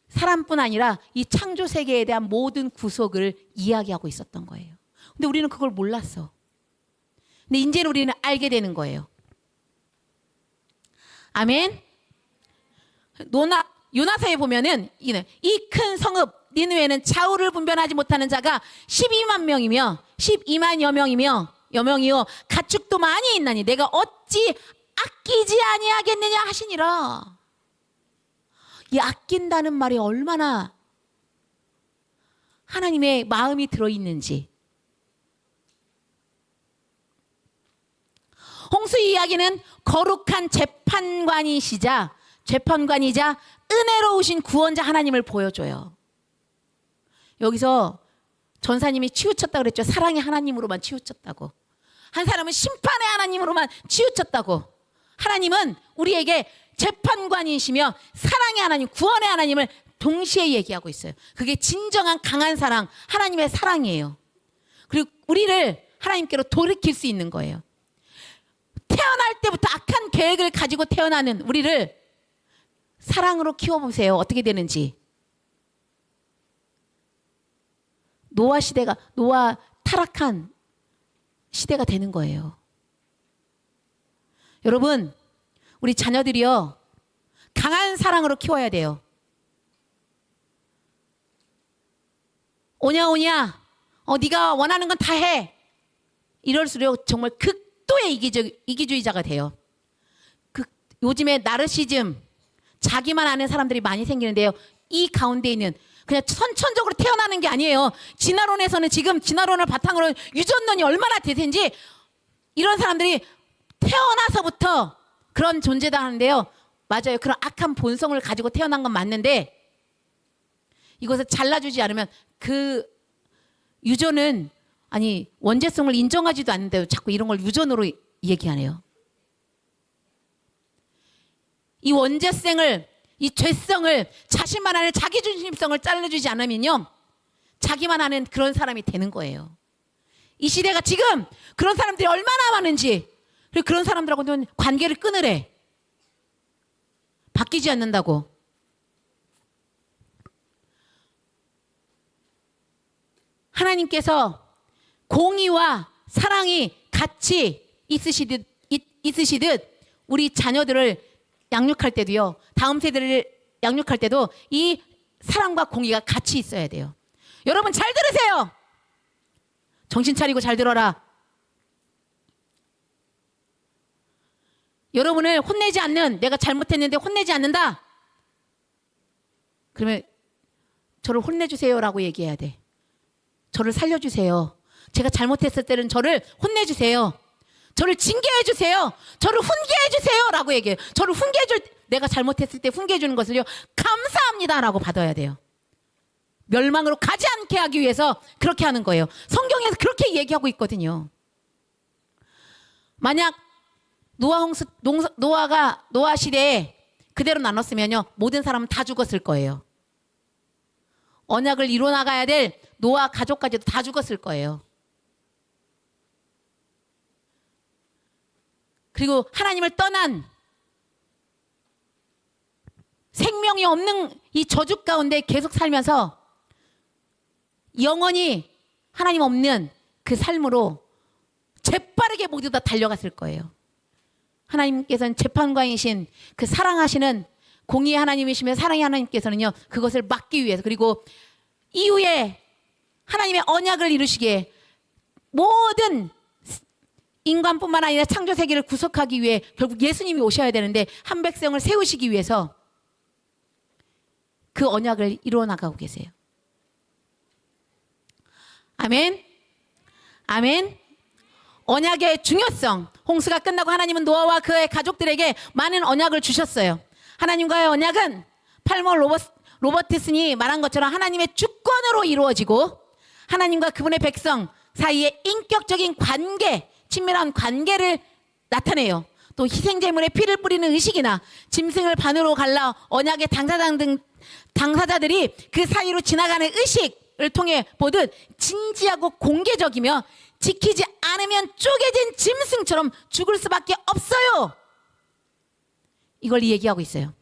사람뿐 아니라 이 창조 세계에 대한 모든 구속을 이야기하고 있었던 거예요. 근데 우리는 그걸 몰랐어. 근데 이제는 우리는 알게 되는 거예요. 아멘. 요나서에 보면은 이 큰 성읍 니느웨는 좌우를 분별하지 못하는 자가 12만 여명이며 가축도 많이 있나니 내가 어찌 아끼지 아니하겠느냐 하시니라. 이 아낀다는 말이 얼마나 하나님의 마음이 들어있는지. 홍수 이야기는 거룩한 재판관이자 은혜로우신 구원자 하나님을 보여줘요. 여기서 전사님이 치우쳤다고 그랬죠. 사랑의 하나님으로만 치우쳤다고. 한 사람은 심판의 하나님으로만 치우쳤다고. 하나님은 우리에게 재판관이시며 사랑의 하나님, 구원의 하나님을 동시에 얘기하고 있어요. 그게 진정한 강한 사랑, 하나님의 사랑이에요. 그리고 우리를 하나님께로 돌이킬 수 있는 거예요. 태어날 때부터 악한 계획을 가지고 태어나는 우리를 사랑으로 키워보세요. 어떻게 되는지. 노아 타락한 시대가 되는 거예요. 여러분, 우리 자녀들이요, 강한 사랑으로 키워야 돼요. 오냐, 네가 원하는 건 다 해. 이럴수록 정말 극도의 이기주의자가 돼요. 요즘에 나르시즘, 자기만 아는 사람들이 많이 생기는데요. 이 가운데 있는 그냥 선천적으로 태어나는 게 아니에요. 진화론에서는 지금 진화론을 바탕으로 유전론이 얼마나 대세인지 이런 사람들이 태어나서부터 그런 존재다 하는데요. 맞아요. 그런 악한 본성을 가지고 태어난 건 맞는데 이것을 잘라주지 않으면 그 유전은 원죄성을 인정하지도 않는데 자꾸 이런 걸 유전으로 얘기하네요. 이 원죄성을, 이 죄성을, 자신만 하는 자기중심성을 잘라주지 않으면요, 자기만 하는 그런 사람이 되는 거예요. 이 시대가 지금 그런 사람들이 얼마나 많은지, 그리고 그런 사람들하고는 관계를 끊으래. 바뀌지 않는다고. 하나님께서 공의와 사랑이 같이 있으시듯 우리 자녀들을 양육할 때도요, 다음 세대를 양육할 때도 이 사랑과 공의가 같이 있어야 돼요. 여러분 잘 들으세요. 정신 차리고 잘 들어라. 여러분을 혼내지 않는, 내가 잘못했는데 혼내지 않는다, 그러면 저를 혼내주세요라고 얘기해야 돼. 저를 살려주세요. 제가 잘못했을 때는 저를 혼내주세요. 저를 징계해주세요. 저를 훈계해주세요 라고 얘기해요. 저를 내가 잘못했을 때 훈계해주는 것을요, 감사합니다 라고 받아야 돼요. 멸망으로 가지 않게 하기 위해서 그렇게 하는 거예요. 성경에서 그렇게 얘기하고 있거든요. 만약 노아 시대에 그대로 나눴으면요, 모든 사람은 다 죽었을 거예요. 언약을 이뤄나가야 될 노아 가족까지도 다 죽었을 거예요. 그리고 하나님을 떠난 생명이 없는 이 저주 가운데 계속 살면서 영원히 하나님 없는 그 삶으로 재빠르게 모두 다 달려갔을 거예요. 하나님께서는 재판관이신 그 사랑하시는 공의의 하나님이시며 사랑의 하나님께서는요, 그것을 막기 위해서, 그리고 이후에 하나님의 언약을 이루시기에 모든 인간뿐만 아니라 창조 세계를 구속하기 위해 결국 예수님이 오셔야 되는데, 한 백성을 세우시기 위해서 그 언약을 이루어 나가고 계세요. 아멘. 아멘. 언약의 중요성. 홍수가 끝나고 하나님은 노아와 그의 가족들에게 많은 언약을 주셨어요. 하나님과의 언약은 팔머 로버트슨이 말한 것처럼 하나님의 주권으로 이루어지고 하나님과 그분의 백성 사이의 인격적인 관계, 친밀한 관계를 나타내요. 또 희생제물에 피를 뿌리는 의식이나 짐승을 반으로 갈라 언약의 당사자들이 그 사이로 지나가는 의식을 통해 보듯 진지하고 공개적이며 지키지 않으면 쪼개진 짐승처럼 죽을 수밖에 없어요. 이걸 얘기하고 있어요.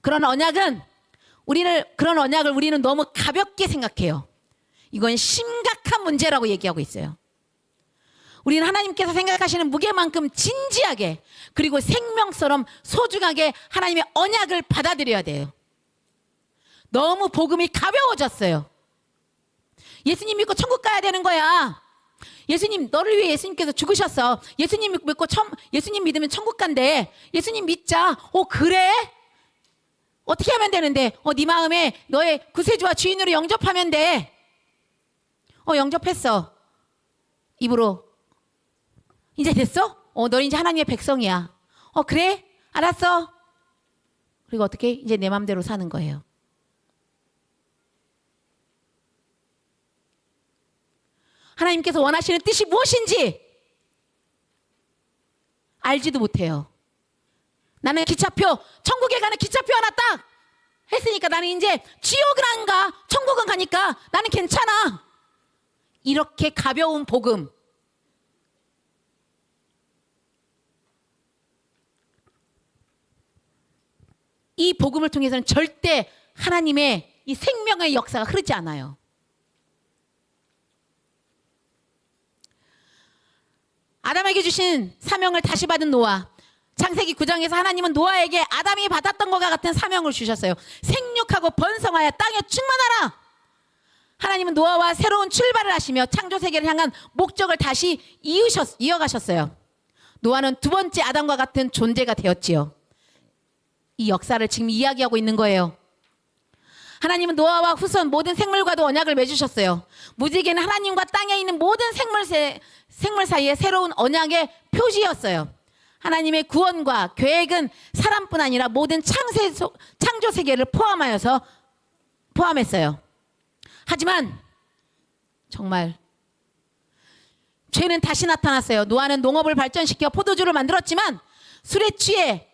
그런 언약을 우리는 너무 가볍게 생각해요. 이건 심각한 문제라고 얘기하고 있어요. 우리는 하나님께서 생각하시는 무게만큼 진지하게, 그리고 생명처럼 소중하게 하나님의 언약을 받아들여야 돼요. 너무 복음이 가벼워졌어요. 예수님 믿고 천국 가야 되는 거야. 예수님, 너를 위해 예수님께서 죽으셨어. 예수님 믿으면 천국 간대. 예수님 믿자. 그래? 어떻게 하면 되는데? 네 마음에 너의 구세주와 주인으로 영접하면 돼. 영접했어. 입으로. 이제 됐어? 너 이제 하나님의 백성이야. 그래? 알았어. 그리고 어떻게? 이제 내 마음대로 사는 거예요. 하나님께서 원하시는 뜻이 무엇인지 알지도 못해요. 나는 기차표, 천국에 가는 기차표 하나 딱 했으니까 나는 이제 지옥은 안 가, 천국은 가니까 나는 괜찮아. 이렇게 가벼운 복음. 이 복음을 통해서는 절대 하나님의 이 생명의 역사가 흐르지 않아요. 아담에게 주신 사명을 다시 받은 노아. 창세기 9장에서 하나님은 노아에게 아담이 받았던 것과 같은 사명을 주셨어요. 생육하고 번성하여 땅에 충만하라. 하나님은 노아와 새로운 출발을 하시며 창조 세계를 향한 목적을 다시 이어가셨어요. 노아는 두 번째 아담과 같은 존재가 되었지요. 이 역사를 지금 이야기하고 있는 거예요. 하나님은 노아와 후손 모든 생물과도 언약을 맺으셨어요. 무지개는 하나님과 땅에 있는 모든 생물 사이에 새로운 언약의 표시였어요. 하나님의 구원과 계획은 사람뿐 아니라 모든 창조 세계를 포함했어요. 하지만 정말 죄는 다시 나타났어요. 노아는 농업을 발전시켜 포도주를 만들었지만 술에 취해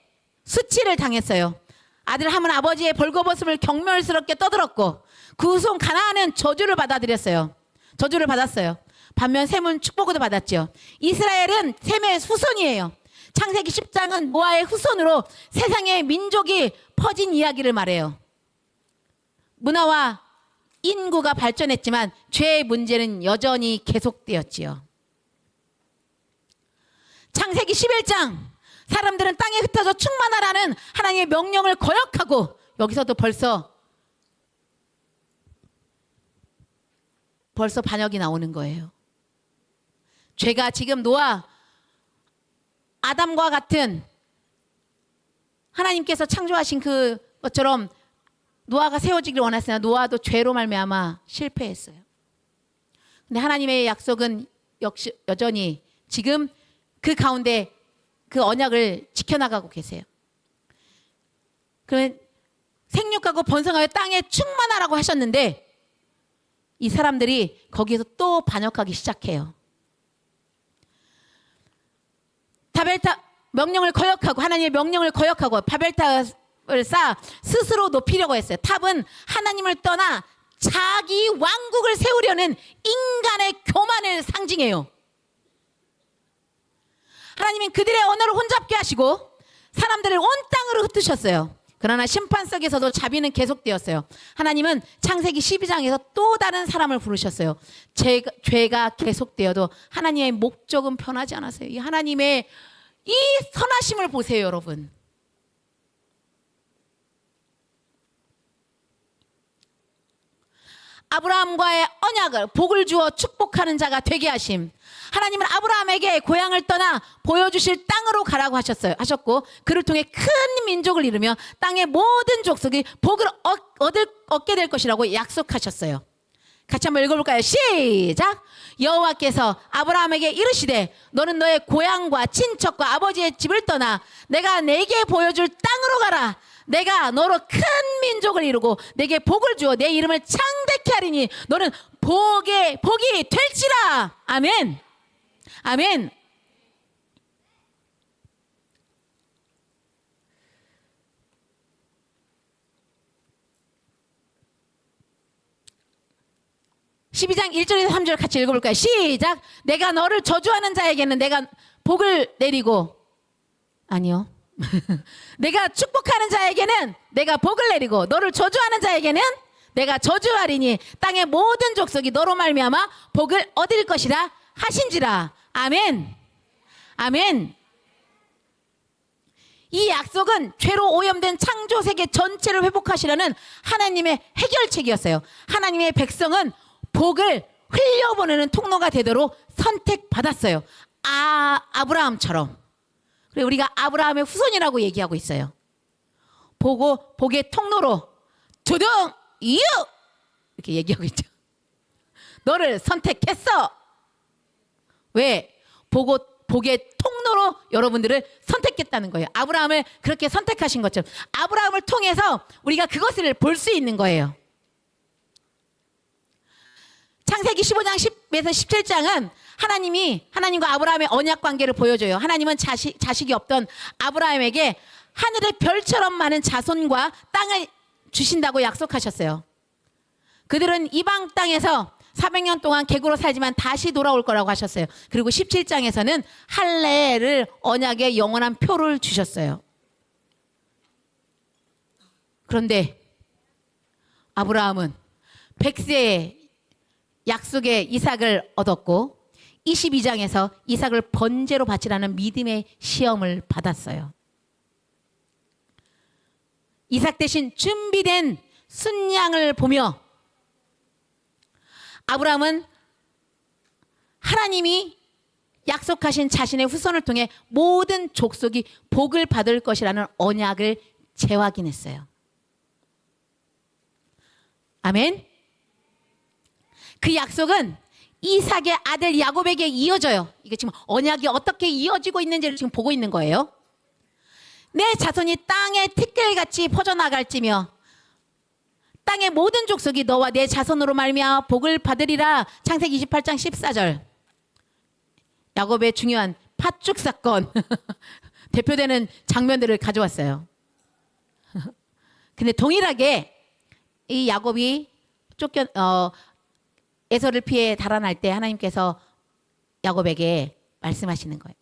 수치를 당했어요. 아들 함은 아버지의 벌거벗음을 경멸스럽게 떠들었고 그 후손 가나안은 저주를 받아들였어요. 저주를 받았어요. 반면 셈은 축복을 받았죠. 이스라엘은 셈의 후손이에요. 창세기 10장은 노아의 후손으로 세상의 민족이 퍼진 이야기를 말해요. 문화와 인구가 발전했지만 죄의 문제는 여전히 계속되었지요. 창세기 11장 사람들은 땅에 흩어져 충만하라는 하나님의 명령을 거역하고 여기서도 벌써 반역이 나오는 거예요. 죄가 지금 노아 아담과 같은 하나님께서 창조하신 그 것처럼 노아가 세워지기를 원했으나 노아도 죄로 말미암아 실패했어요. 근데 하나님의 약속은 역시 여전히 지금 그 가운데 그 언약을 지켜나가고 계세요. 그러면 생육하고 번성하여 땅에 충만하라고 하셨는데 이 사람들이 거기에서 또 반역하기 시작해요. 바벨탑 명령을 거역하고 하나님의 명령을 거역하고 바벨탑을 쌓아 스스로 높이려고 했어요. 탑은 하나님을 떠나 자기 왕국을 세우려는 인간의 교만을 상징해요. 하나님은 그들의 언어를 혼잡게 하시고 사람들을 온 땅으로 흩으셨어요. 그러나 심판 속에서도 자비는 계속되었어요. 하나님은 창세기 12장에서 또 다른 사람을 부르셨어요. 죄가 계속되어도 하나님의 목적은 변하지 않았어요. 이 하나님의 이 선하심을 보세요, 여러분. 아브라함과의 언약을 복을 주어 축복하는 자가 되게 하심. 하나님은 아브라함에게 고향을 떠나 보여주실 땅으로 가라고 하셨고 그를 통해 큰 민족을 이루며 땅의 모든 족속이 복을 얻게 될 것이라고 약속하셨어요. 같이 한번 읽어볼까요? 시작! 여호와께서 아브라함에게 이르시되 너는 너의 고향과 친척과 아버지의 집을 떠나 내가 내게 보여줄 땅으로 가라. 내가 너로 큰 민족을 이루고 내게 복을 주어 내 이름을 창대케 하리니 너는 복이 될지라. 아멘. 아멘. (12장) 1절에서 3절 같이 읽어볼까요? 시작! 내가 너를 저주하는 자에게는 내가 복을 내리고 아니요 내가 축복하는 자에게는 내가 복을 내리고 너를 저주하는 자에게는 내가 저주하리니 땅의 모든 족속이 너로 말미암아 복을 얻을 것이라 하신지라. 아멘. 아멘. 이 약속은 죄로 오염된 창조 세계 전체를 회복하시려는 하나님의 해결책이었어요. 하나님의 백성은 복을 흘려보내는 통로가 되도록 선택받았어요. 아브라함처럼. 그리고 우리가 아브라함의 후손이라고 얘기하고 있어요. 복의 통로로 두둥 이유 이렇게 얘기하고 있죠. 너를 선택했어. 왜? 복의 통로로 여러분들을 선택했다는 거예요. 아브라함을 그렇게 선택하신 것처럼 아브라함을 통해서 우리가 그것을 볼 수 있는 거예요. 창세기 15장 10에서 17장은 하나님과 아브라함의 언약 관계를 보여줘요. 하나님은 자식이 없던 아브라함에게 하늘의 별처럼 많은 자손과 땅을 주신다고 약속하셨어요. 그들은 이방 땅에서 400년 동안 객으로 살지만 다시 돌아올 거라고 하셨어요. 그리고 17장에서는 할례를 언약의 영원한 표를 주셨어요. 그런데 아브라함은 100세에 약속의 이삭을 얻었고 22장에서 이삭을 번제로 바치라는 믿음의 시험을 받았어요. 이삭 대신 준비된 순양을 보며 아브라함은 하나님이 약속하신 자신의 후손을 통해 모든 족속이 복을 받을 것이라는 언약을 재확인했어요. 아멘. 그 약속은 이삭의 아들 야곱에게 이어져요. 이게 지금 언약이 어떻게 이어지고 있는지를 지금 보고 있는 거예요. 내 자손이 땅의 티끌같이 퍼져나갈지며 땅의 모든 족속이 너와 내 자손으로 말미암아 복을 받으리라. 창세기 28장 14절. 야곱의 중요한 팥죽 사건 대표되는 장면들을 가져왔어요. 근데 동일하게 이 야곱이 에서를 피해 달아날 때 하나님께서 야곱에게 말씀하시는 거예요.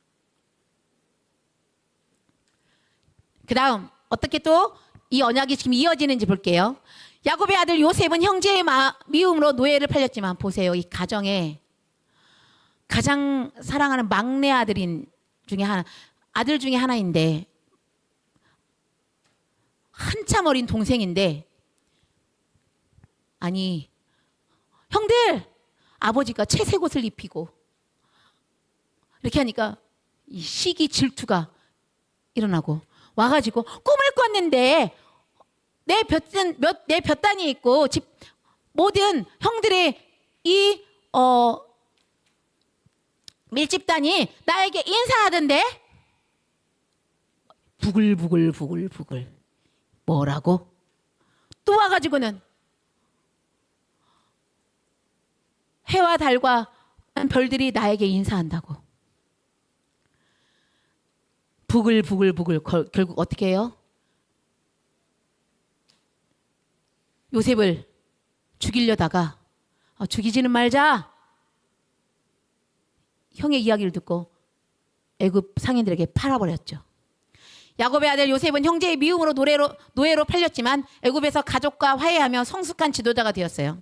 그 다음 어떻게 또 이 언약이 지금 이어지는지 볼게요. 야곱의 아들 요셉은 형제의 미움으로 노예를 팔렸지만 보세요. 이 가정에 가장 사랑하는 막내 아들 중에 하나인데 한참 어린 동생인데 아니 형들 아버지가 채색옷을 입히고 이렇게 하니까 이 시기 질투가 일어나고 와가지고 꿈을 꿨는데 내 볕단이 있고 집 모든 형들의 이 밀집단이 나에게 인사하던데 부글부글 뭐라고? 또 와가지고는 해와 달과 별들이 나에게 인사한다고. 부글부글 결국 어떻게 해요? 요셉을 죽이려다가 죽이지는 말자. 형의 이야기를 듣고 애굽 상인들에게 팔아버렸죠. 야곱의 아들 요셉은 형제의 미움으로 노예로 팔렸지만 애굽에서 가족과 화해하며 성숙한 지도자가 되었어요.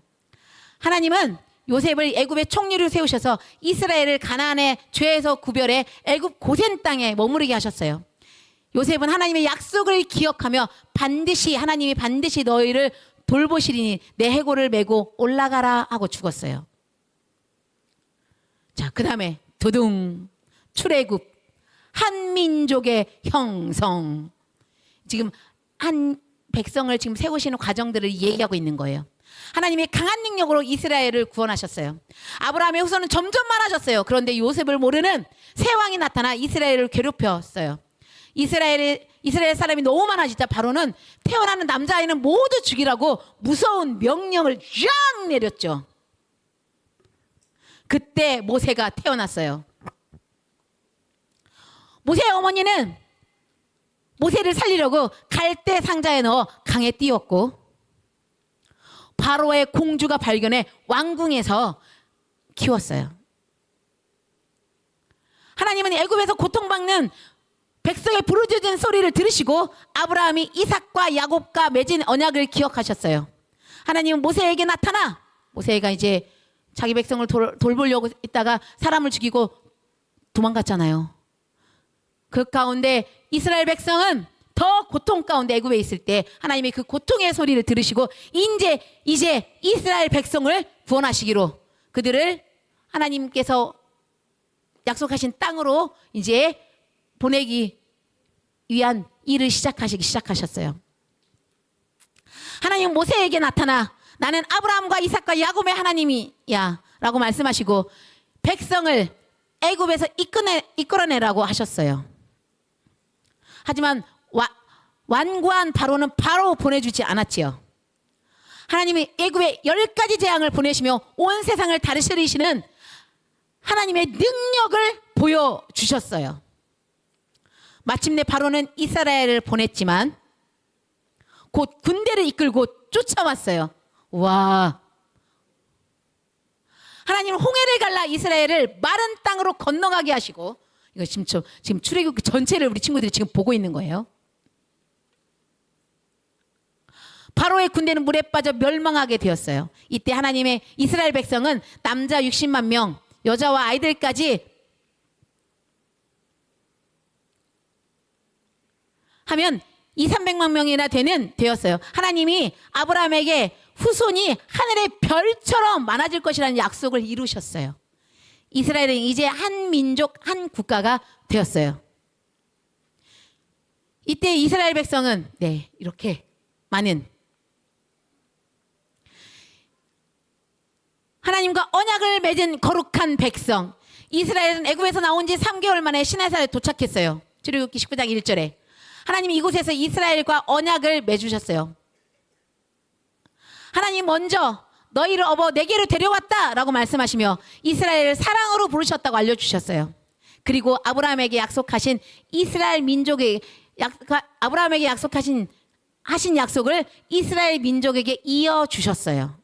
하나님은 요셉을 애굽의 총리로 세우셔서 이스라엘을 가나안의 죄에서 구별해 애굽 고센 땅에 머무르게 하셨어요. 요셉은 하나님의 약속을 기억하며 하나님이 반드시 너희를 돌보시리니 내 해골을 메고 올라가라 하고 죽었어요. 자, 그 다음에 두둥 출애굽 한 민족의 형성. 지금 한 백성을 지금 세우시는 과정들을 얘기하고 있는 거예요. 하나님이 강한 능력으로 이스라엘을 구원하셨어요. 아브라함의 후손은 점점 많아졌어요. 그런데 요셉을 모르는 새 왕이 나타나 이스라엘을 괴롭혔어요. 이스라엘 사람이 너무 많아지자 바로는 태어나는 남자아이는 모두 죽이라고 무서운 명령을 쫙 내렸죠. 그때 모세가 태어났어요. 모세의 어머니는 모세를 살리려고 갈대 상자에 넣어 강에 띄웠고 바로의 공주가 발견해 왕궁에서 키웠어요. 하나님은 애굽에서 고통받는 백성의 부르짖은 소리를 들으시고 아브라함이 이삭과 야곱과 맺은 언약을 기억하셨어요. 하나님은 모세에게 나타나 모세가 이제 자기 백성을 돌보려고 있다가 사람을 죽이고 도망갔잖아요. 그 가운데 이스라엘 백성은 더 고통 가운데 애굽에 있을 때 하나님이 그 고통의 소리를 들으시고 이제 이스라엘 백성을 구원하시기로 그들을 하나님께서 약속하신 땅으로 이제 보내기 위한 일을 시작하셨어요. 하나님 모세에게 나타나 나는 아브라함과 이삭과 야곱의 하나님이야 라고 말씀하시고 백성을 애굽에서 이끌어내라고 하셨어요. 하지만 완고한 바로는 바로 보내주지 않았지요. 하나님이 애굽에 10가지 재앙을 보내시며 온 세상을 다스리시는 하나님의 능력을 보여주셨어요. 마침내 바로는 이스라엘을 보냈지만 곧 군대를 이끌고 쫓아왔어요. 와, 하나님은 홍해를 갈라 이스라엘을 마른 땅으로 건너가게 하시고 이거 지금 출애굽 전체를 우리 친구들이 지금 보고 있는 거예요. 바로의 군대는 물에 빠져 멸망하게 되었어요. 이때 하나님의 이스라엘 백성은 남자 60만 명, 여자와 아이들까지 하면 200~300만 명이나 되었어요. 하나님이 아브라함에게 후손이 하늘의 별처럼 많아질 것이라는 약속을 이루셨어요. 이스라엘은 이제 한 민족, 한 국가가 되었어요. 이때 이스라엘 백성은 이렇게 많은 하나님과 언약을 맺은 거룩한 백성. 이스라엘은 애굽에서 나온 지 3개월 만에 시내산에 도착했어요. 출애굽기 19장 1절에 하나님이 이곳에서 이스라엘과 언약을 맺으셨어요. 하나님 먼저 너희를 업어 내게로 데려왔다 라고 말씀하시며 이스라엘을 사랑으로 부르셨다고 알려주셨어요. 그리고 아브라함에게 약속하신 이스라엘 민족의 아브라함에게 하신 약속을 이스라엘 민족에게 이어 주셨어요.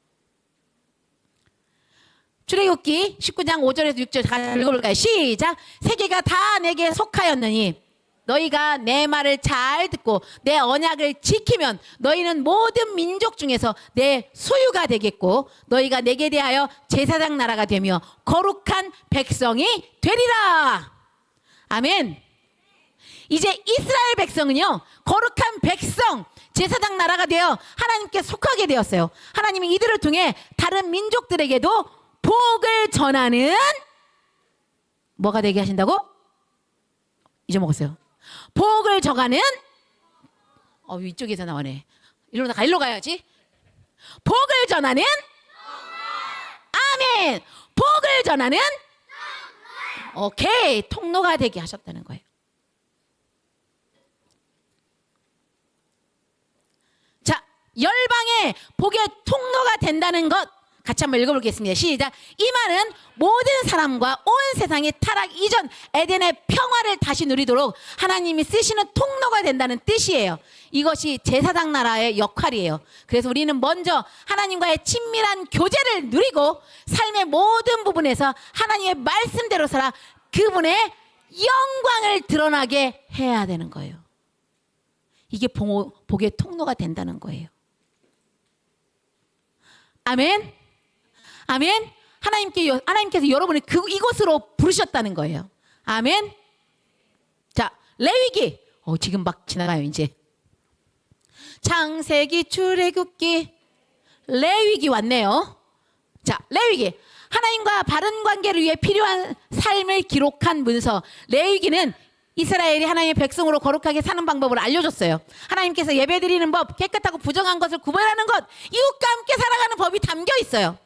출애굽기 19장 5절에서 6절 다 읽어볼까요? 시작. 세계가 다 내게 속하였느니 너희가 내 말을 잘 듣고 내 언약을 지키면 너희는 모든 민족 중에서 내 소유가 되겠고 너희가 내게 대하여 제사장 나라가 되며 거룩한 백성이 되리라. 아멘. 이제 이스라엘 백성은요, 거룩한 백성, 제사장 나라가 되어 하나님께 속하게 되었어요. 하나님이 이들을 통해 다른 민족들에게도 복을 전하는 뭐가 되게 하신다고? 잊어먹었어요. 복을 전하는 이쪽에서 나오네. 일로 가야지. 복을 전하는 아멘. 복을 전하는 오케이. 통로가 되게 하셨다는 거예요. 자, 열방의 복의 통로가 된다는 것 같이 한번 읽어보겠습니다. 시작. 이 말은 모든 사람과 온 세상의 타락 이전 에덴의 평화를 다시 누리도록 하나님이 쓰시는 통로가 된다는 뜻이에요. 이것이 제사장 나라의 역할이에요. 그래서 우리는 먼저 하나님과의 친밀한 교제를 누리고 삶의 모든 부분에서 하나님의 말씀대로 살아 그분의 영광을 드러나게 해야 되는 거예요. 이게 복의 통로가 된다는 거예요. 아멘. 아멘. 하나님께서 여러분을 이곳으로 부르셨다는 거예요. 아멘. 자, 레위기. 지금 막 지나가요, 이제. 창세기, 출애굽기, 레위기 왔네요. 자, 레위기. 하나님과 바른 관계를 위해 필요한 삶을 기록한 문서. 레위기는 이스라엘이 하나님의 백성으로 거룩하게 사는 방법을 알려줬어요. 하나님께서 예배드리는 법, 깨끗하고 부정한 것을 구별하는 것, 이웃과 함께 살아가는 법이 담겨 있어요.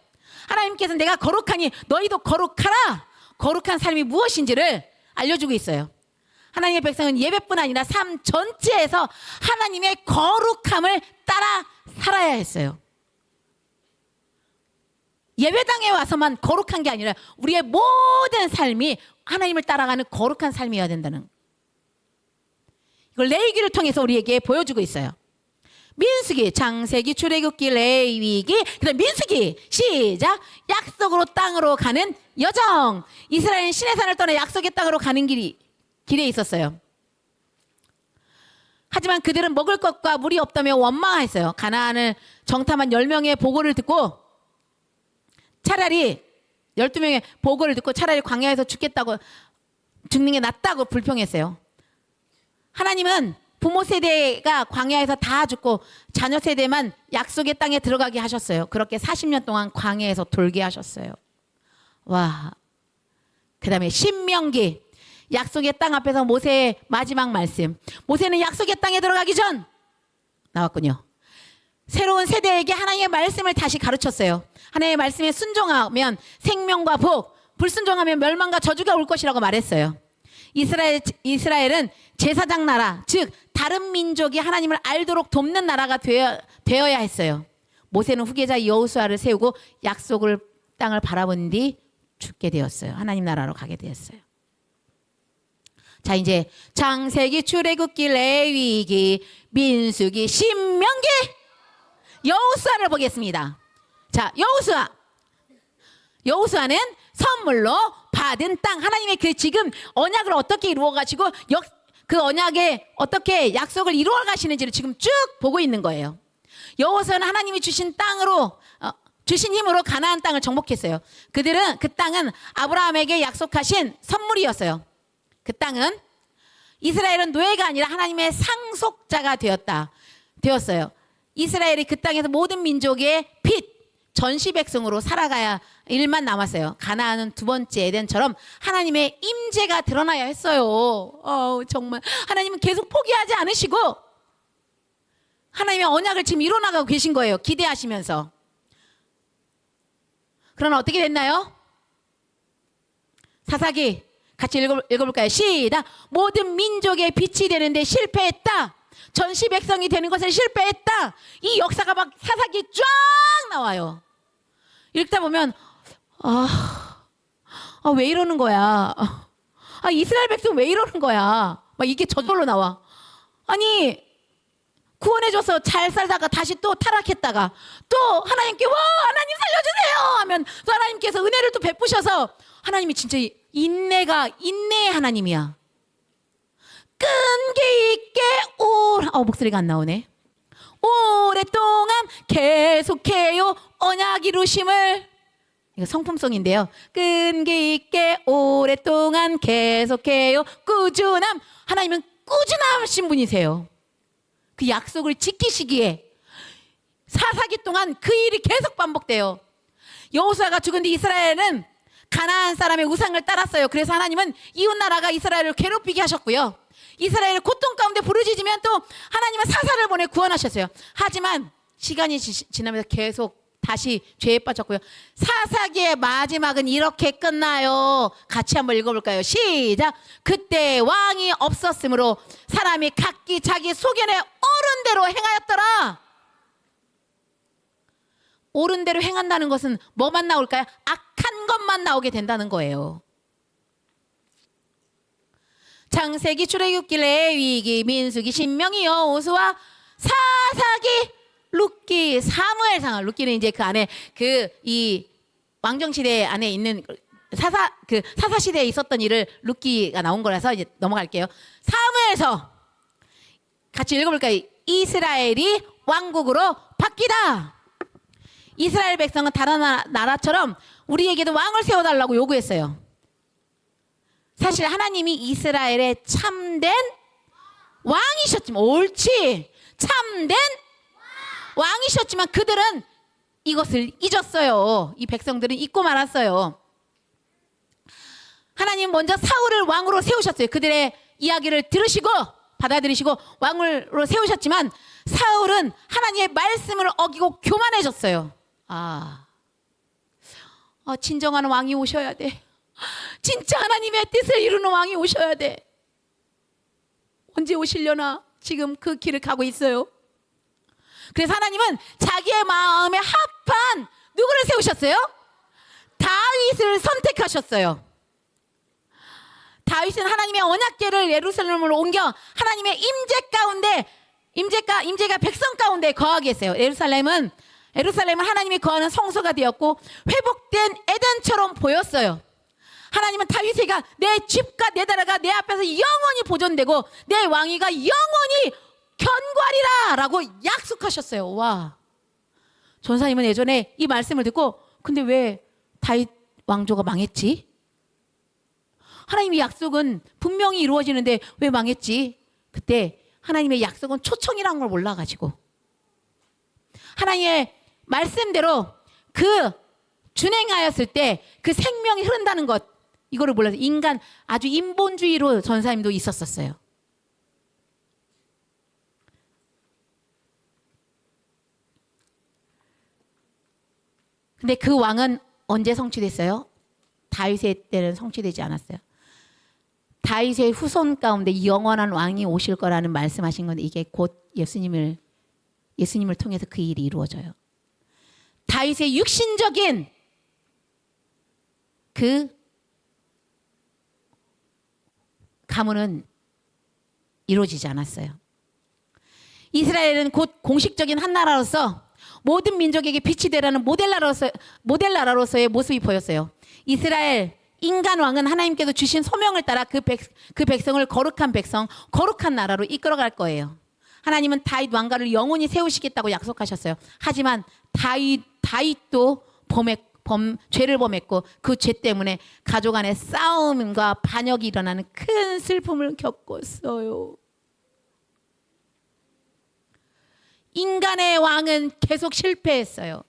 하나님께서 내가 거룩하니 너희도 거룩하라. 거룩한 삶이 무엇인지를 알려주고 있어요. 하나님의 백성은 예배뿐 아니라 삶 전체에서 하나님의 거룩함을 따라 살아야 했어요. 예배당에 와서만 거룩한 게 아니라 우리의 모든 삶이 하나님을 따라가는 거룩한 삶이어야 된다는, 이걸 레위기를 통해서 우리에게 보여주고 있어요. 민수기, 창세기, 출애굽기, 레위기, 그다음 민수기. 시작. 약속으로 땅으로 가는 여정. 이스라엘은 시내산을 떠나 약속의 땅으로 가는 길에 있었어요. 하지만 그들은 먹을 것과 물이 없다며 원망했어요. 가나안을 정탐한 10명의 보고를 듣고 차라리 12명의 보고를 듣고 차라리 광야에서 죽는 게 낫다고 불평했어요. 하나님은 부모 세대가 광야에서 다 죽고 자녀 세대만 약속의 땅에 들어가게 하셨어요. 그렇게 40년 동안 광야에서 돌게 하셨어요. 와. 그다음에 신명기. 약속의 땅 앞에서 모세의 마지막 말씀. 모세는 약속의 땅에 들어가기 전 나왔군요. 새로운 세대에게 하나님의 말씀을 다시 가르쳤어요. 하나님의 말씀에 순종하면 생명과 복, 불순종하면 멸망과 저주가 올 것이라고 말했어요. 이스라엘은 제사장 나라, 즉 다른 민족이 하나님을 알도록 돕는 나라가 되어야 했어요. 모세는 후계자 여호수아를 세우고 약속을 땅을 바라본 뒤 죽게 되었어요. 하나님 나라로 가게 되었어요. 자, 이제 창세기, 출애굽기, 레위기, 민수기, 신명기, 여호수아를 보겠습니다. 자, 여호수아는 선물로 받은 땅, 하나님의 그 지금 언약을 어떻게 이루어가지고 그 언약에 어떻게 약속을 이루어 가시는지를 지금 쭉 보고 있는 거예요. 여호수아는 하나님이 주신 땅으로 주신 힘으로 가나안 땅을 정복했어요. 그들은 그 땅은 아브라함에게 약속하신 선물이었어요. 그 땅은 이스라엘은 노예가 아니라 하나님의 상속자가 되었어요. 이스라엘이 그 땅에서 모든 민족의 핏, 전시 백성으로 살아가야 일만 남았어요. 가나안은 두 번째 에덴처럼 하나님의 임재가 드러나야 했어요. 정말 하나님은 계속 포기하지 않으시고 하나님의 언약을 지금 이뤄나가고 계신 거예요. 기대하시면서. 그러나 어떻게 됐나요? 사사기 같이 읽어볼까요? 시작. 모든 민족의 빛이 되는데 실패했다. 전시 백성이 되는 것에 실패했다. 이 역사가 막 사사기 쫙 나와요. 읽다 보면 왜 이러는 거야? 아, 이스라엘 백성 왜 이러는 거야? 막 이게 저절로 나와. 아니, 구원해줘서 잘 살다가 다시 또 타락했다가 또 하나님께 와 하나님 살려주세요 하면 또 하나님께서 은혜를 또 베푸셔서 하나님이 진짜 인내의 하나님이야. 끈기 있게 목소리가 안 나오네. 오랫동안 계속해요 언약 이루심을. 이거 성품송인데요. 끈기 있게 오랫동안 계속해요 꾸준함. 하나님은 꾸준하신 분이세요. 그 약속을 지키시기에 사사기 동안 그 일이 계속 반복돼요. 여호수아가 죽은 뒤 이스라엘은 가나안 사람의 우상을 따랐어요. 그래서 하나님은 이웃 나라가 이스라엘을 괴롭히게 하셨고요. 이스라엘을 고통 가운데 부르짖으면 또 하나님은 사사를 보내 구원하셨어요. 하지만 시간이 지나면서 계속 다시 죄에 빠졌고요. 사사기의 마지막은 이렇게 끝나요. 같이 한번 읽어볼까요? 시작. 그때 왕이 없었으므로 사람이 각기 자기 소견에 옳은 대로 행하였더라. 옳은 대로 행한다는 것은 뭐만 나올까요? 악한 것만 나오게 된다는 거예요. 창세기, 출애굽기, 레위기, 민수기, 신명기, 여호수아, 사사기, 룻기, 사무엘상. 룻기는 이제 그 안에 이 왕정 시대 안에 있는 사사 시대에 있었던 일을 룻기가 나온 거라서 이제 넘어갈게요. 사무엘서 같이 읽어볼까요? 이스라엘이 왕국으로 바뀌다. 이스라엘 백성은 다른 나라처럼 우리에게도 왕을 세워달라고 요구했어요. 사실 하나님이 이스라엘의 참된 왕이셨지만, 옳지, 참된 왕이셨지만 그들은 이것을 잊었어요. 이 백성들은 잊고 말았어요. 하나님 먼저 사울을 왕으로 세우셨어요. 그들의 이야기를 들으시고 받아들이시고 왕으로 세우셨지만 사울은 하나님의 말씀을 어기고 교만해졌어요. 진정한 왕이 오셔야 돼. 진짜 하나님의 뜻을 이루는 왕이 오셔야 돼. 언제 오시려나 지금 그 길을 가고 있어요. 그래서 하나님은 자기의 마음에 합한 누구를 세우셨어요? 다윗을 선택하셨어요. 다윗은 하나님의 언약궤를 예루살렘으로 옮겨 하나님의 임재가 백성 가운데 거하게 했어요. 예루살렘은 하나님이 거하는 성소가 되었고 회복된 에덴처럼 보였어요. 하나님은 다윗이가 내 집과 내 나라가 내 앞에서 영원히 보존되고 내 왕위가 영원히 견고하리라 라고 약속하셨어요. 와, 전사님은 예전에 이 말씀을 듣고 근데 왜 다윗 왕조가 망했지? 하나님의 약속은 분명히 이루어지는데 왜 망했지? 그때 하나님의 약속은 초청이라는 걸 몰라가지고 하나님의 말씀대로 그 준행하였을 때 그 생명이 흐른다는 것, 이거를 몰라서 인간 아주 인본주의로 전사님도 있었어요. 근데 그 왕은 언제 성취됐어요? 다윗의 때는 성취되지 않았어요. 다윗의 후손 가운데 영원한 왕이 오실 거라는 말씀하신 건데 이게 곧 예수님을 통해서 그 일이 이루어져요. 다윗의 육신적인 그 가문은 이루어지지 않았어요. 이스라엘은 곧 공식적인 한 나라로서 모든 민족에게 빛이 되라는 모델 나라로서의 모습이 보였어요. 이스라엘 인간 왕은 하나님께서 주신 소명을 따라 그 백성을 거룩한 백성, 거룩한 나라로 이끌어갈 거예요. 하나님은 다윗 왕가를 영원히 세우시겠다고 약속하셨어요. 하지만 다윗도 죄를 범했고 그 죄 때문에 가족 안에 싸움과 반역이 일어나는 큰 슬픔을 겪었어요. 인간의 왕은 계속 실패했어요.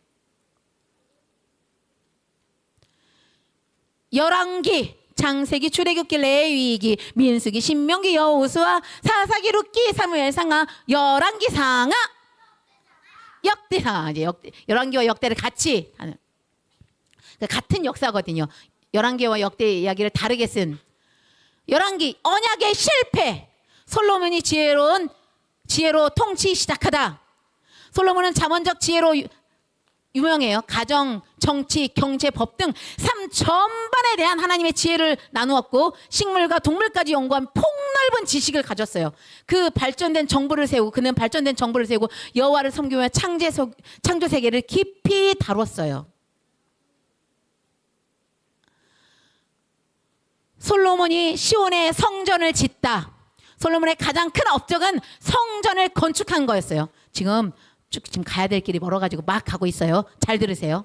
열왕기, 창세기, 출애굽기, 레위기, 민수기, 신명기, 여호수아, 사사기, 룻기, 사무엘상하, 열왕기상하, 역대상하. 이제 열왕기와 역대를 같이 하는 같은 역사거든요. 열왕기와 역대 이야기를 다르게 쓴 열왕기, 언약의 실패. 솔로몬이 지혜로 통치 시작하다. 솔로몬은 자문적 지혜로 유명해요. 가정, 정치, 경제, 법 등 삶 전반에 대한 하나님의 지혜를 나누었고 식물과 동물까지 연구한 폭넓은 지식을 가졌어요. 그는 발전된 정보를 세우고 여호와를 섬기며 창조 세계를 깊이 다뤘어요. 솔로몬이 시온에 성전을 짓다. 솔로몬의 가장 큰 업적은 성전을 건축한 거였어요. 지금 가야 될 길이 멀어가지고 막 가고 있어요. 잘 들으세요.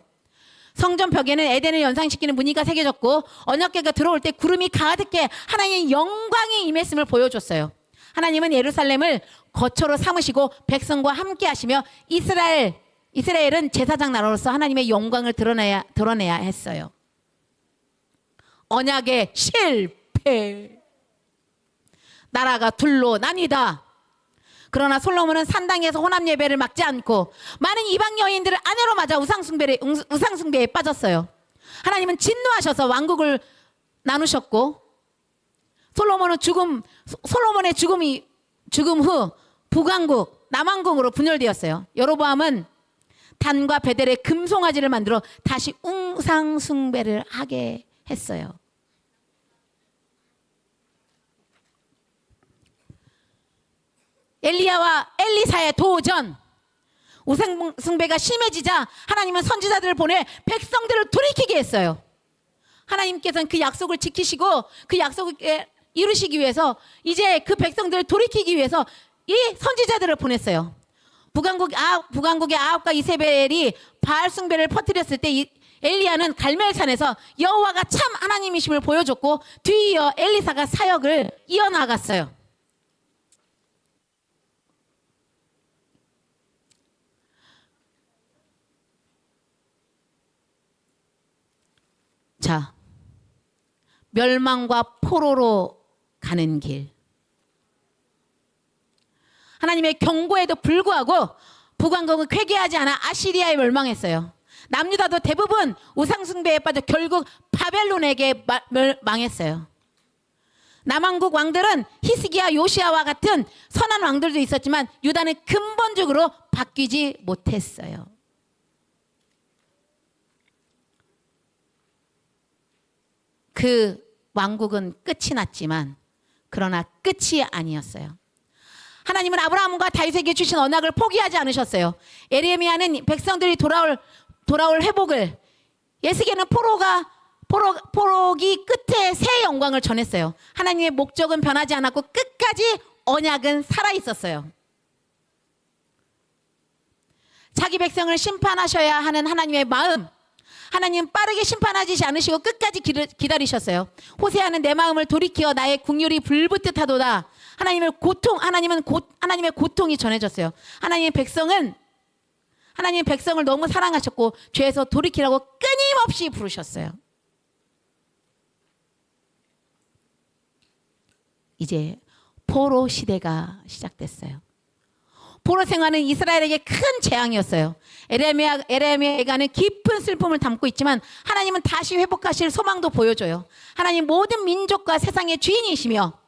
성전 벽에는 에덴을 연상시키는 무늬가 새겨졌고 언약궤가 들어올 때 구름이 가득해 하나님의 영광이 임했음을 보여줬어요. 하나님은 예루살렘을 거처로 삼으시고 백성과 함께 하시며 이스라엘은 제사장 나라로서 하나님의 영광을 드러내야 했어요. 언약의 실패. 나라가 둘로 나뉘다. 그러나 솔로몬은 산당에서 혼합 예배를 막지 않고 많은 이방 여인들을 아내로 맞아 우상숭배에 빠졌어요. 하나님은 진노하셔서 왕국을 나누셨고 솔로몬의 죽음 후 북왕국, 남왕국으로 분열되었어요. 여로보암은 단과 베델의 금송아지를 만들어 다시 우상숭배를 하게 했어요. 엘리야와 엘리사의 도전. 우상숭배가 심해지자 하나님은 선지자들을 보내 백성들을 돌이키게 했어요. 하나님께서는 그 약속을 지키시고 그 약속을 이루시기 위해서 이제 그 백성들을 돌이키기 위해서 이 선지자들을 보냈어요. 북왕국의 아합과 이세벨이 바알 숭배를 퍼뜨렸을 때 엘리야는 갈멜산에서 여호와가 참 하나님이심을 보여줬고 뒤이어 엘리사가 사역을 이어나갔어요. 자, 멸망과 포로로 가는 길. 하나님의 경고에도 불구하고 북왕국은 회개하지 않아 아시리아에 멸망했어요. 남유다도 대부분 우상숭배에 빠져 결국 바벨론에게 망했어요. 남왕국 왕들은 히스기야, 요시아와 같은 선한 왕들도 있었지만 유다는 근본적으로 바뀌지 못했어요. 그 왕국은 끝이 났지만 그러나 끝이 아니었어요. 하나님은 아브라함과 다윗에게 주신 언약을 포기하지 않으셨어요. 예레미야는 백성들이 돌아올 회복을, 예스겔은 포로기 끝에 새 영광을 전했어요. 하나님의 목적은 변하지 않았고 끝까지 언약은 살아 있었어요. 자기 백성을 심판하셔야 하는 하나님의 마음, 하나님은 빠르게 심판하지 않으시고 끝까지 기다리셨어요. 호세아는 내 마음을 돌이켜 나의 국률이 불붙듯 하도다. 하나님의 고통이 전해졌어요. 하나님의 백성을 너무 사랑하셨고 죄에서 돌이키라고 끊임없이 부르셨어요. 이제 포로 시대가 시작됐어요. 포로 생활은 이스라엘에게 큰 재앙이었어요. 에레미야가는 깊은 슬픔을 담고 있지만 하나님은 다시 회복하실 소망도 보여줘요. 하나님 모든 민족과 세상의 주인이시며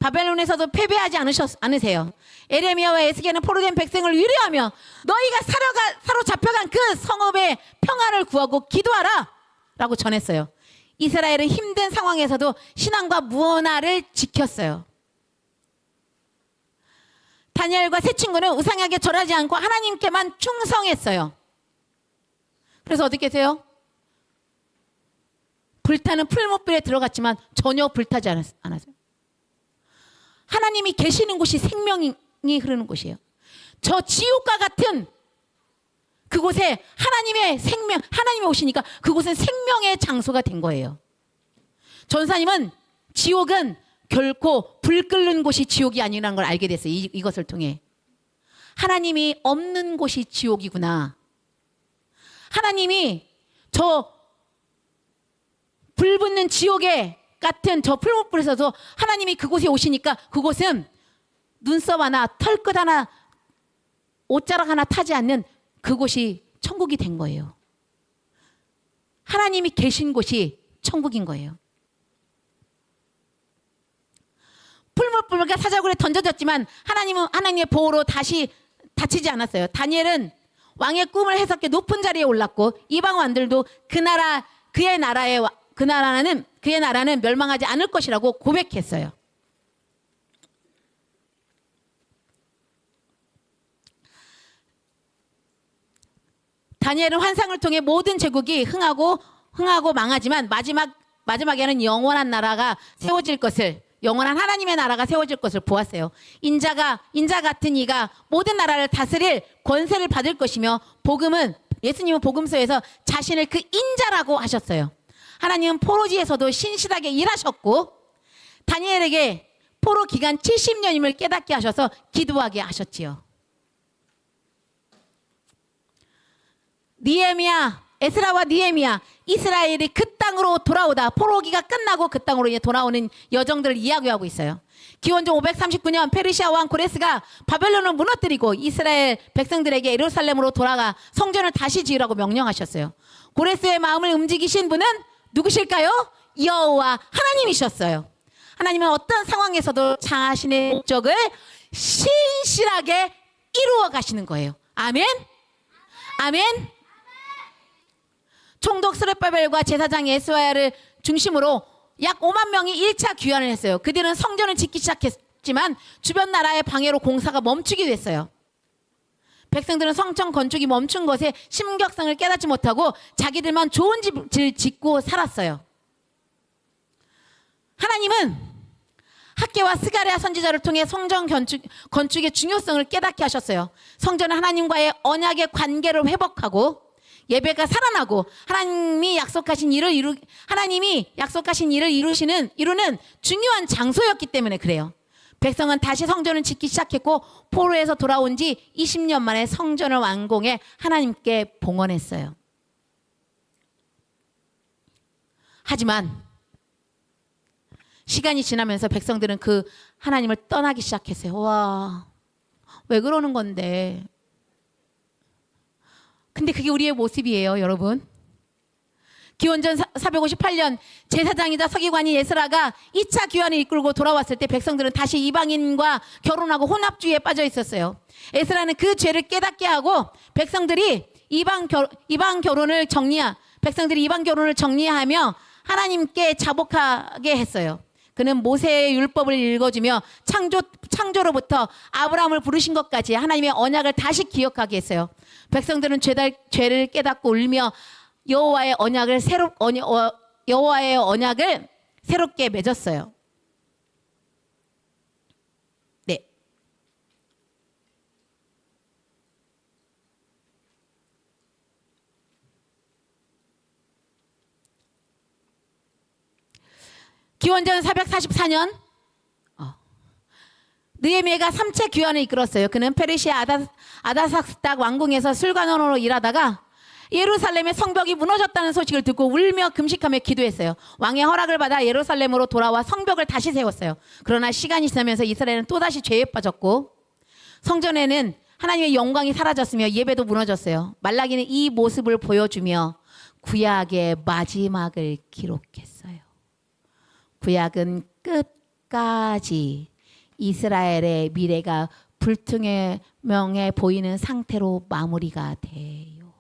바벨론에서도 패배하지 않으세요. 에레미야와 에스겔은 포로된 백성을 위로하며 너희가 사로잡혀간 그 성읍의 평안을 구하고 기도하라 라고 전했어요. 이스라엘은 힘든 상황에서도 신앙과 문화를 지켰어요. 다니엘과 세 친구는 우상에게 절하지 않고 하나님께만 충성했어요. 그래서 어떻게 하세요? 불타는 풀무불에 들어갔지만 전혀 불타지 않았어요. 하나님이 계시는 곳이 생명이 흐르는 곳이에요. 저 지옥과 같은 그곳에 하나님이 오시니까 그곳은 생명의 장소가 된 거예요. 전사님은 지옥은 결코 불 끓는 곳이 지옥이 아니라는 걸 알게 됐어요. 이것을 통해. 하나님이 없는 곳이 지옥이구나. 하나님이 저 불 붙는 지옥에 같은 저 풀무불에서도 하나님이 그곳에 오시니까 그곳은 눈썹 하나, 털끝 하나, 옷자락 하나 타지 않는 그곳이 천국이 된 거예요. 하나님이 계신 곳이 천국인 거예요. 풀무불과 사자굴에 던져졌지만 하나님의 보호로 다시 다치지 않았어요. 다니엘은 왕의 꿈을 해석해 높은 자리에 올랐고 이방 왕들도 그의 나라는 멸망하지 않을 것이라고 고백했어요. 다니엘은 환상을 통해 모든 제국이 흥하고 망하지만 마지막에는 영원한 나라가 세워질 것을, 영원한 하나님의 나라가 세워질 것을 보았어요. 인자 같은 이가 모든 나라를 다스릴 권세를 받을 것이며 예수님은 복음서에서 자신을 그 인자라고 하셨어요. 하나님은 포로지에서도 신실하게 일하셨고 다니엘에게 포로 기간 70년임을 깨닫게 하셔서 기도하게 하셨지요. 에스라와 느헤미야, 이스라엘이 그 땅으로 돌아오다 포로기가 끝나고 그 땅으로 이제 돌아오는 여정들을 이야기하고 있어요. 기원전 539년 페르시아 왕 고레스가 바벨론을 무너뜨리고 이스라엘 백성들에게 예루살렘으로 돌아가 성전을 다시 지으라고 명령하셨어요. 고레스의 마음을 움직이신 분은 누구실까요? 여호와 하나님이셨어요. 하나님은 어떤 상황에서도 자신의 목적을 신실하게 이루어 가시는 거예요. 아멘? 아멘? 총독 스룹바벨과 제사장 예수야를 중심으로 약 5만 명이 1차 귀환을 했어요. 그들은 성전을 짓기 시작했지만 주변 나라의 방해로 공사가 멈추게 됐어요. 백성들은 성전 건축이 멈춘 것에 심각성을 깨닫지 못하고 자기들만 좋은 집을 짓고 살았어요. 하나님은 학개와 스가랴 선지자를 통해 성전 건축의 중요성을 깨닫게 하셨어요. 성전은 하나님과의 언약의 관계를 회복하고 예배가 살아나고 하나님이 약속하신 일을 이루는 중요한 장소였기 때문에 그래요. 백성은 다시 성전을 짓기 시작했고 포로에서 돌아온 지 20년 만에 성전을 완공해 하나님께 봉헌했어요. 하지만 시간이 지나면서 백성들은 그 하나님을 떠나기 시작했어요. 와, 왜 그러는 건데? 근데 그게 우리의 모습이에요, 여러분. 기원전 458년 제사장이자 서기관인 에스라가 2차 귀환을 이끌고 돌아왔을 때 백성들은 다시 이방인과 결혼하고 혼합주의에 빠져 있었어요. 에스라는 그 죄를 깨닫게 하고 백성들이 이방 결혼을 정리하며 하나님께 자복하게 했어요. 그는 모세의 율법을 읽어주며 창조로부터 아브라함을 부르신 것까지 하나님의 언약을 다시 기억하게 했어요. 백성들은 죄를 깨닫고 울며 여호와의 언약을 새롭게 맺었어요. 네. 기원전 444년 느헤미야가 3차 귀환을 이끌었어요. 그는 페르시아 아다삭스닥 왕궁에서 술관원으로 일하다가 예루살렘의 성벽이 무너졌다는 소식을 듣고 울며 금식하며 기도했어요. 왕의 허락을 받아 예루살렘으로 돌아와 성벽을 다시 세웠어요. 그러나 시간이 지나면서 이스라엘은 또다시 죄에 빠졌고 성전에는 하나님의 영광이 사라졌으며 예배도 무너졌어요. 말라기는 이 모습을 보여주며 구약의 마지막을 기록했어요. 구약은 끝까지 이스라엘의 미래가 불투명해 보이는 상태로 마무리가 돼요.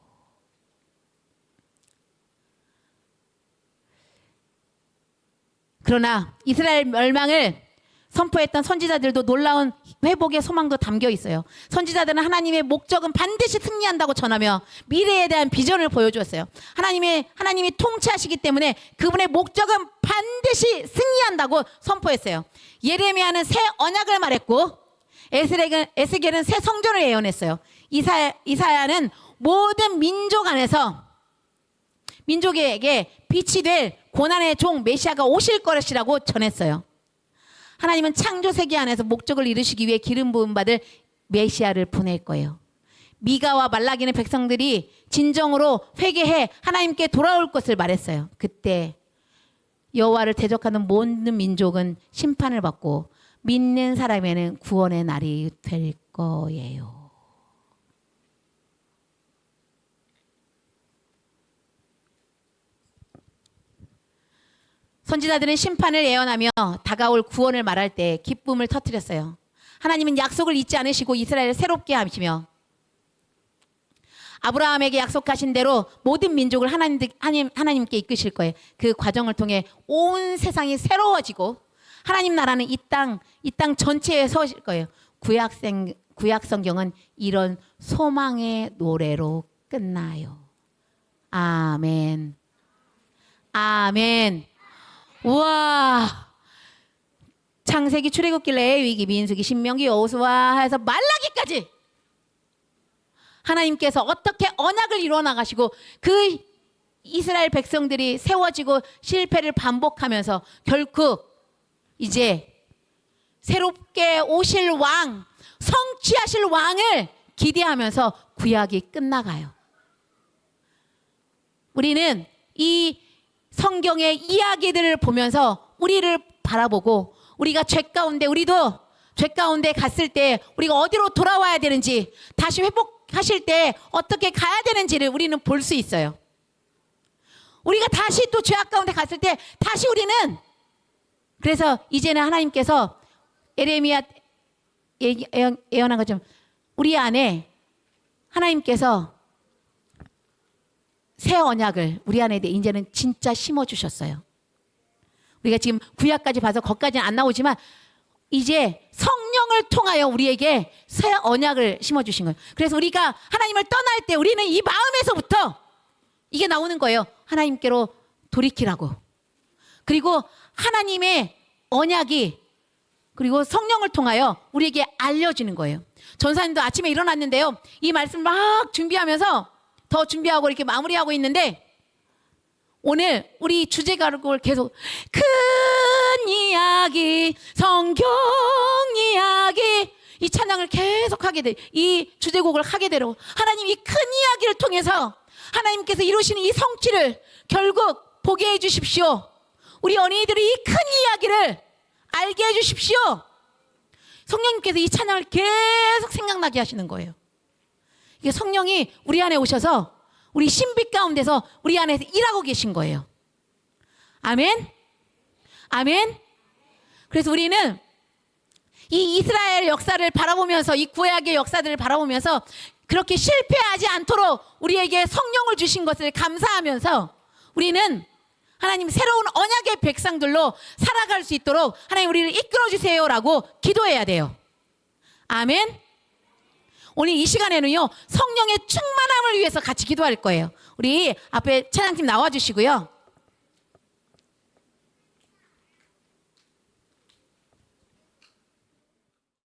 그러나 이스라엘 멸망을 선포했던 선지자들도 놀라운 회복의 소망도 담겨 있어요. 선지자들은 하나님의 목적은 반드시 승리한다고 전하며 미래에 대한 비전을 보여주었어요. 하나님이 통치하시기 때문에 그분의 목적은 반드시 승리한다고 선포했어요. 예레미야는 새 언약을 말했고 에스겔은 새 성전을 예언했어요. 이사야는 모든 민족에게 빛이 될 고난의 종 메시아가 오실 것이라고 전했어요. 하나님은 창조 세계 안에서 목적을 이루시기 위해 기름 부음 받을 메시아를 보낼 거예요. 미가와 말라기는 백성들이 진정으로 회개해 하나님께 돌아올 것을 말했어요. 그때 여호와를 대적하는 모든 민족은 심판을 받고 믿는 사람에는 구원의 날이 될 거예요. 선지자들은 심판을 예언하며 다가올 구원을 말할 때 기쁨을 터뜨렸어요. 하나님은 약속을 잊지 않으시고 이스라엘을 새롭게 하시며 아브라함에게 약속하신 대로 모든 민족을 하나님께 이끄실 거예요. 그 과정을 통해 온 세상이 새로워지고 하나님 나라는 이 땅 전체에 서실 거예요. 구약 성경은 이런 소망의 노래로 끝나요. 아멘. 아멘. 우와. 창세기, 출애굽기, 레위기, 민수기, 신명기, 여호수아 해서 말라기까지 하나님께서 어떻게 언약을 이루어 나가시고 그 이스라엘 백성들이 세워지고 실패를 반복하면서 결국 이제 새롭게 오실 왕, 성취하실 왕을 기대하면서 구약이 끝나가요. 우리는 이 성경의 이야기들을 보면서 우리를 바라보고 우리가 우리도 죄 가운데 갔을 때 우리가 어디로 돌아와야 되는지, 다시 회복하실 때 어떻게 가야 되는지를 우리는 볼 수 있어요. 우리가 다시 또 죄악 가운데 갔을 때 다시 우리는, 그래서 이제는 하나님께서 에레미야 예언한 것처럼 우리 안에 하나님께서 새 언약을 우리 안에 이제는 진짜 심어주셨어요. 우리가 지금 구약까지 봐서 거기까지는 안 나오지만 이제 성령을 통하여 우리에게 새 언약을 심어주신 거예요. 그래서 우리가 하나님을 떠날 때 우리는 이 마음에서부터 이게 나오는 거예요. 하나님께로 돌이키라고. 그리고 하나님의 언약이, 그리고 성령을 통하여 우리에게 알려지는 거예요. 전사님도 아침에 일어났는데요, 이 말씀 막 준비하면서 더 준비하고 이렇게 마무리하고 있는데, 오늘 우리 주제가를 계속 큰 이야기, 성경 이야기, 이 찬양을 계속 하게 돼. 이 주제곡을 하게 되고 하나님 이 큰 이야기를 통해서 하나님께서 이루시는 이 성취를 결국 보게 해 주십시오. 우리 어린이들이 이 큰 이야기를 알게 해 주십시오. 성령님께서 이 찬양을 계속 생각나게 하시는 거예요. 이게 성령이 우리 안에 오셔서 우리 신비 가운데서 우리 안에서 일하고 계신 거예요. 아멘. 아멘. 그래서 우리는 이 이스라엘 역사를 바라보면서, 이 구약의 역사들을 바라보면서 그렇게 실패하지 않도록 우리에게 성령을 주신 것을 감사하면서 우리는 하나님 새로운 언약의 백성들로 살아갈 수 있도록 하나님 우리를 이끌어 주세요라고 기도해야 돼요. 아멘. 오늘 이 시간에는요, 성령의 충만함을 위해서 같이 기도할 거예요. 우리 앞에 찬양팀 나와 주시고요.